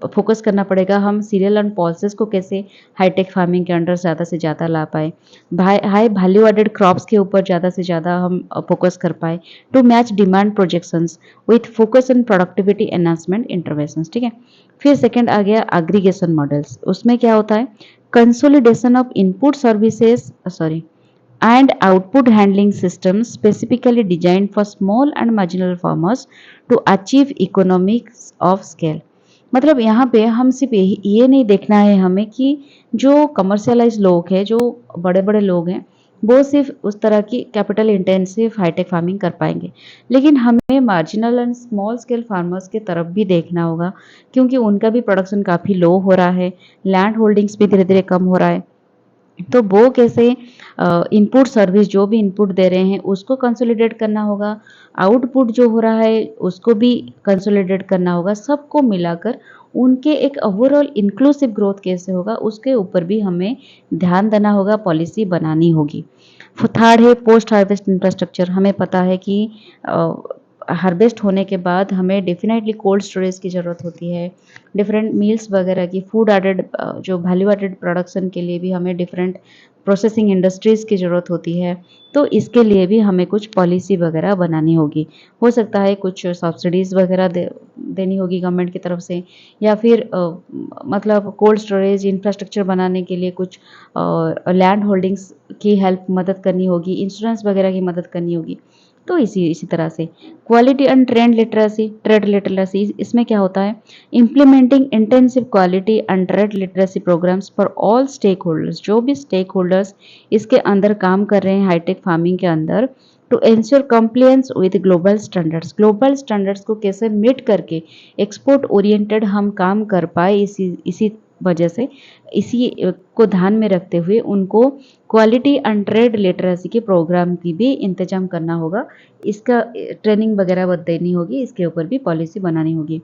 फोकस करना पड़ेगा, हम सीरियल एंड पल्सेस को कैसे हाईटेक फार्मिंग के अंडर ज़्यादा से ज़्यादा ला पाए, हाई वैल्यू एडेड क्रॉप्स के ऊपर ज़्यादा से ज़्यादा हम फोकस कर पाए, to match demand projections with focus on productivity enhancement interventions. ठीक है, फिर सेकंड आ गया एग्रीगेशन मॉडल्स। उसमें क्या होता है, consolidation of input services and output handling systems specifically designed for small and marginal farmers to achieve economics of scale। मतलब यहाँ पे हम सिर्फ ये नहीं देखना है हमें कि जो कमर्शियलाइज लोग हैं, जो बड़े बड़े लोग हैं, वो सिर्फ उस तरह की कैपिटल इंटेंसिव हाईटेक फार्मिंग कर पाएंगे, लेकिन हमें marginal and small scale farmers के तरफ भी देखना होगा, क्योंकि उनका भी प्रोडक्शन काफ़ी लो हो रहा है, लैंड होल्डिंग्स भी धीरे धीरे कम हो रहा है। तो वो कैसे इनपुट सर्विस, जो भी इनपुट दे रहे हैं उसको कंसोलिडेट करना होगा, आउटपुट जो हो रहा है उसको भी कंसोलिडेट करना होगा, सबको मिलाकर उनके एक ओवरऑल इंक्लूसिव ग्रोथ कैसे होगा उसके ऊपर भी हमें ध्यान देना होगा, पॉलिसी बनानी होगी। थर्ड है पोस्ट हार्वेस्ट इंफ्रास्ट्रक्चर। हमें पता है कि हार्वेस्ट होने के बाद हमें डेफिनेटली कोल्ड स्टोरेज की ज़रूरत होती है, डिफरेंट मील्स वगैरह की, फूड एडेड जो वैल्यू एडेड प्रोडक्शन के लिए भी हमें डिफरेंट प्रोसेसिंग इंडस्ट्रीज़ की ज़रूरत होती है। तो इसके लिए भी हमें कुछ पॉलिसी वगैरह बनानी होगी। हो सकता है कुछ सब्सिडीज़ वगैरह देनी होगी गवर्नमेंट की तरफ से, या फिर मतलब कोल्ड स्टोरेज इंफ्रास्ट्रक्चर बनाने के लिए कुछ लैंड होल्डिंग्स की हेल्प मदद करनी होगी, इंश्योरेंस वगैरह की मदद करनी होगी। तो इसी तरह से क्वालिटी एंड ट्रेड लिटरेसी, इसमें क्या होता है, implementing intensive quality and trade literacy programs for all stakeholders. जो भी स्टेक होल्डर्स इसके अंदर काम कर रहे हैं हाईटेक फार्मिंग के अंदर, to ensure compliance with global standards. Global standards को कैसे मीट करके एक्सपोर्ट ओरिएंटेड हम काम कर पाए, इसी वजह से इसी को ध्यान में रखते हुए उनको क्वालिटी एंड ट्रेड लिटरेसी के प्रोग्राम की भी इंतजाम करना होगा, इसका ट्रेनिंग वगैरह देनी होगी, इसके ऊपर भी पॉलिसी बनानी होगी।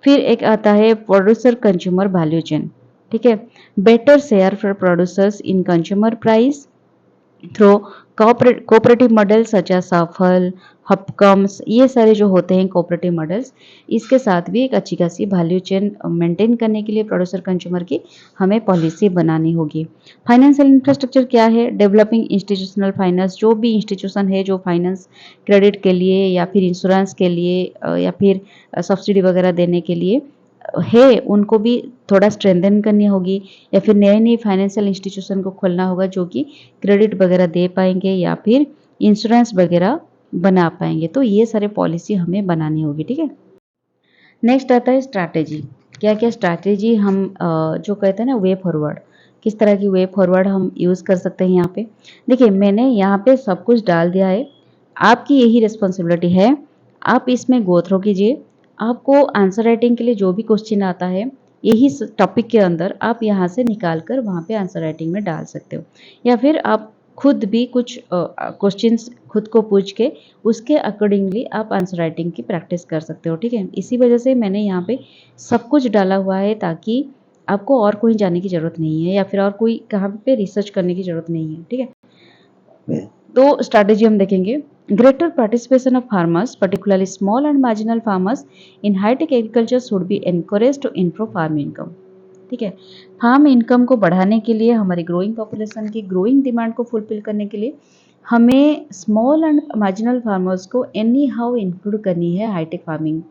फिर एक आता है प्रोड्यूसर कंज्यूमर वैल्यू चेन। ठीक है, better share for producers in consumer price through cooperative models such as Safal, HOPCOMS, ये सारे जो होते हैं कोऑपरेटिव मॉडल्स, इसके साथ भी एक अच्छी खासी वैल्यू चेन मेंटेन करने के लिए प्रोड्यूसर कंज्यूमर की हमें पॉलिसी बनानी होगी। फाइनेंशियल इंफ्रास्ट्रक्चर क्या है, डेवलपिंग इंस्टीट्यूशनल फाइनेंस। जो भी इंस्टीट्यूशन है जो फाइनेंस क्रेडिट के लिए या फिर इंश्योरेंस के लिए या फिर सब्सिडी वगैरह देने के लिए है, उनको भी थोड़ा स्ट्रेंथन करनी होगी, या फिर नए नए फाइनेंशियल इंस्टीट्यूशन को खोलना होगा जो कि क्रेडिट वगैरह दे पाएंगे या फिर इंश्योरेंस वगैरह बना पाएंगे। तो ये सारे पॉलिसी हमें बनानी होगी। ठीक है, नेक्स्ट आता है स्ट्रैटेजी। क्या क्या स्ट्रैटेजी हम जो कहते हैं ना वे फॉरवर्ड, किस तरह की वे फॉरवर्ड हम यूज़ कर सकते हैं यहाँ पे। देखिए मैंने यहाँ पे सब कुछ डाल दिया है, आपकी यही रिस्पॉन्सिबिलिटी है, आप इसमें गो थ्रू कीजिए। आपको आंसर राइटिंग के लिए जो भी क्वेश्चन आता है यही टॉपिक के अंदर आप यहाँ से निकाल कर वहाँ पे आंसर राइटिंग में डाल सकते हो, या फिर आप खुद भी कुछ क्वेश्चंस खुद को पूछ के उसके अकॉर्डिंगली आप आंसर राइटिंग की प्रैक्टिस कर सकते हो। ठीक है, इसी वजह से मैंने यहाँ पे सब कुछ डाला हुआ है, ताकि आपको और कोई जाने की ज़रूरत नहीं है, या फिर और कोई कहाँ पे रिसर्च करने की ज़रूरत नहीं है। ठीक है, तो स्ट्रैटेजी हम देखेंगे। Greater participation of farmers, particularly small and marginal farmers in high-tech agriculture should be encouraged to improve farm income। ठीक है, फार्म इनकम को बढ़ाने के लिए, हमारी ग्रोइंग पॉपुलेशन की ग्रोइंग डिमांड को फुलफिल करने के लिए हमें स्मॉल एंड मार्जिनल फार्मर्स को एनी हाउ इंक्लूड करनी है हाईटेक फार्मिंग,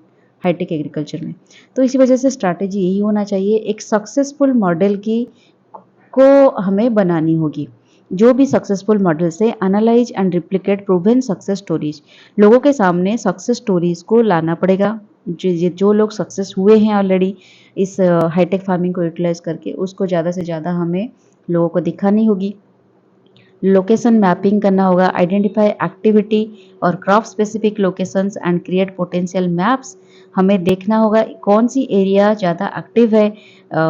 हाईटेक एग्रीकल्चर में। तो इसी वजह से स्ट्रैटेजी यही होना चाहिए, एक सक्सेसफुल मॉडल की को हमें बनानी होगी। जो भी सक्सेसफुल मॉडल से analyse and replicate proven success stories, लोगों के सामने सक्सेस स्टोरीज को लाना पड़ेगा, जो लोग सक्सेस हुए हैं ऑलरेडी इस हाईटेक फार्मिंग को यूटिलाइज करके, उसको ज़्यादा से ज़्यादा हमें लोगों को दिखानी होगी। लोकेशन मैपिंग करना होगा, आइडेंटिफाई एक्टिविटी और crop specific locations and create potential maps. हमें देखना होगा कौन सी एरिया ज़्यादा एक्टिव है,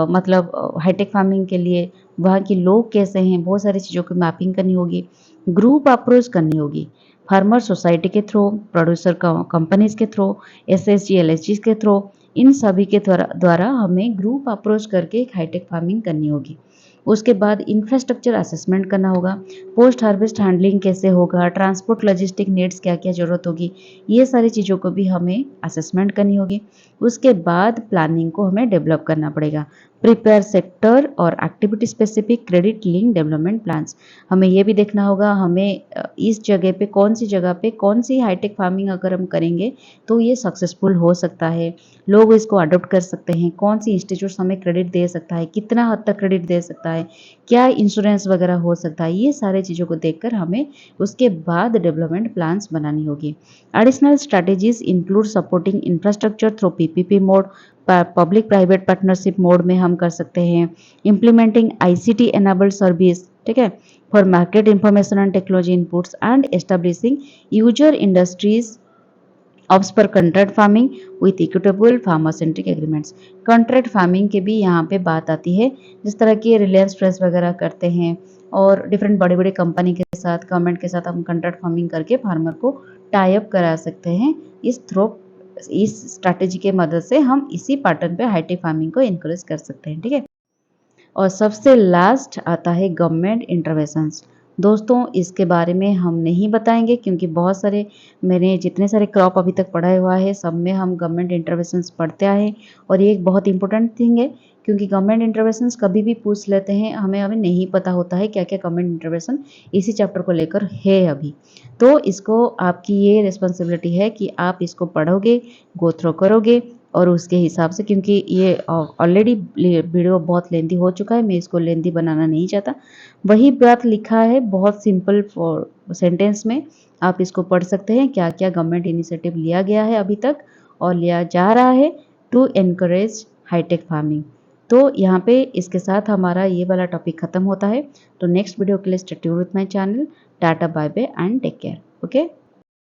मतलब हाईटेक फार्मिंग के लिए, वहाँ के लोग कैसे हैं, बहुत सारी चीज़ों की मैपिंग करनी होगी। ग्रुप अप्रोच करनी होगी, फार्मर सोसाइटी के थ्रू, प्रोड्यूसर कंपनीज के थ्रू, एसएसजी एलएसजी के थ्रू, इन सभी के द्वारा हमें ग्रुप अप्रोच करके एक हाईटेक फार्मिंग करनी होगी। उसके बाद इंफ्रास्ट्रक्चर असेसमेंट करना होगा, पोस्ट हार्वेस्ट हैंडलिंग कैसे होगा, ट्रांसपोर्ट लॉजिस्टिक नीड्स क्या क्या ज़रूरत होगी, ये सारी चीज़ों को भी हमें असेसमेंट करनी होगी। उसके बाद प्लानिंग को हमें डेवलप करना पड़ेगा, प्रिपेयर सेक्टर और activity specific credit link development plans. हमें ये भी देखना होगा हमें इस जगह पे कौन सी हाईटेक फार्मिंग अगर हम करेंगे तो ये सक्सेसफुल हो सकता है, लोग इसको अडोप्ट कर सकते हैं, कौन सी इंस्टीट्यूट्स हमें क्रेडिट दे सकता है, कितना हद तक क्रेडिट दे सकता है, क्या इंश्योरेंस वगैरह हो सकता है, ये सारे चीज़ों को देखकर हमें उसके बाद डेवलपमेंट प्लान्स बनानी होगी। Additional strategies include supporting infrastructure through PPP mode, public private partnership mode में हम कर सकते हैं, इम्प्लीमेंटिंग आईसीटी एनेबल्ड सर्विस, ठीक है, for market information and technology inputs and establishing user industries ops पर contract farming with equitable farmer centric agreements. Contract farming की भी यहाँ पे बात आती है, जिस तरह की रिलायंस फ्रेश वगैरह करते हैं और डिफरेंट बड़े बड़े कंपनी के साथ, गवर्नमेंट के साथ हम कॉन्ट्रैक्ट फार्मिंग करके फार्मर को टाई अप करा सकते हैं। इस स्ट्रैटेजी के मदद से हम इसी पैटर्न पे हाईटेक फार्मिंग को इनकरेज कर सकते हैं, ठीक है। और सबसे लास्ट आता है गवर्नमेंट इंटरवेंशंस। दोस्तों इसके बारे में हम नहीं बताएंगे क्योंकि बहुत सारे, मैंने जितने सारे क्रॉप अभी तक पढ़ा हुआ है सब में हम गवर्नमेंट इंटरवेंशंस पढ़ते आए हैं और ये एक बहुत इंपॉर्टेंट थिंग है, क्योंकि गवर्नमेंट इंटरवेंशंस कभी भी पूछ लेते हैं, हमें हमें नहीं पता होता है क्या क्या गवर्नमेंट इंटरवेंशन इसी चैप्टर को लेकर है अभी। तो इसको आपकी ये रिस्पॉन्सिबिलिटी है कि आप इसको पढ़ोगे, गो थ्रू करोगे और उसके हिसाब से, क्योंकि ये ऑलरेडी वीडियो बहुत लेंथी हो चुका है, मैं इसको लेंथी बनाना नहीं चाहता। वही बात लिखा है बहुत सिंपल सेंटेंस में, आप इसको पढ़ सकते हैं क्या क्या गवर्नमेंट इनिशिएटिव लिया गया है अभी तक और लिया जा रहा है टू एनकरेज हाईटेक फार्मिंग। तो यहाँ पे इसके साथ हमारा ये वाला टॉपिक खत्म होता है। तो नेक्स्ट वीडियो के लिए stay tuned with my channel. Tata bye bye and take care. Okay.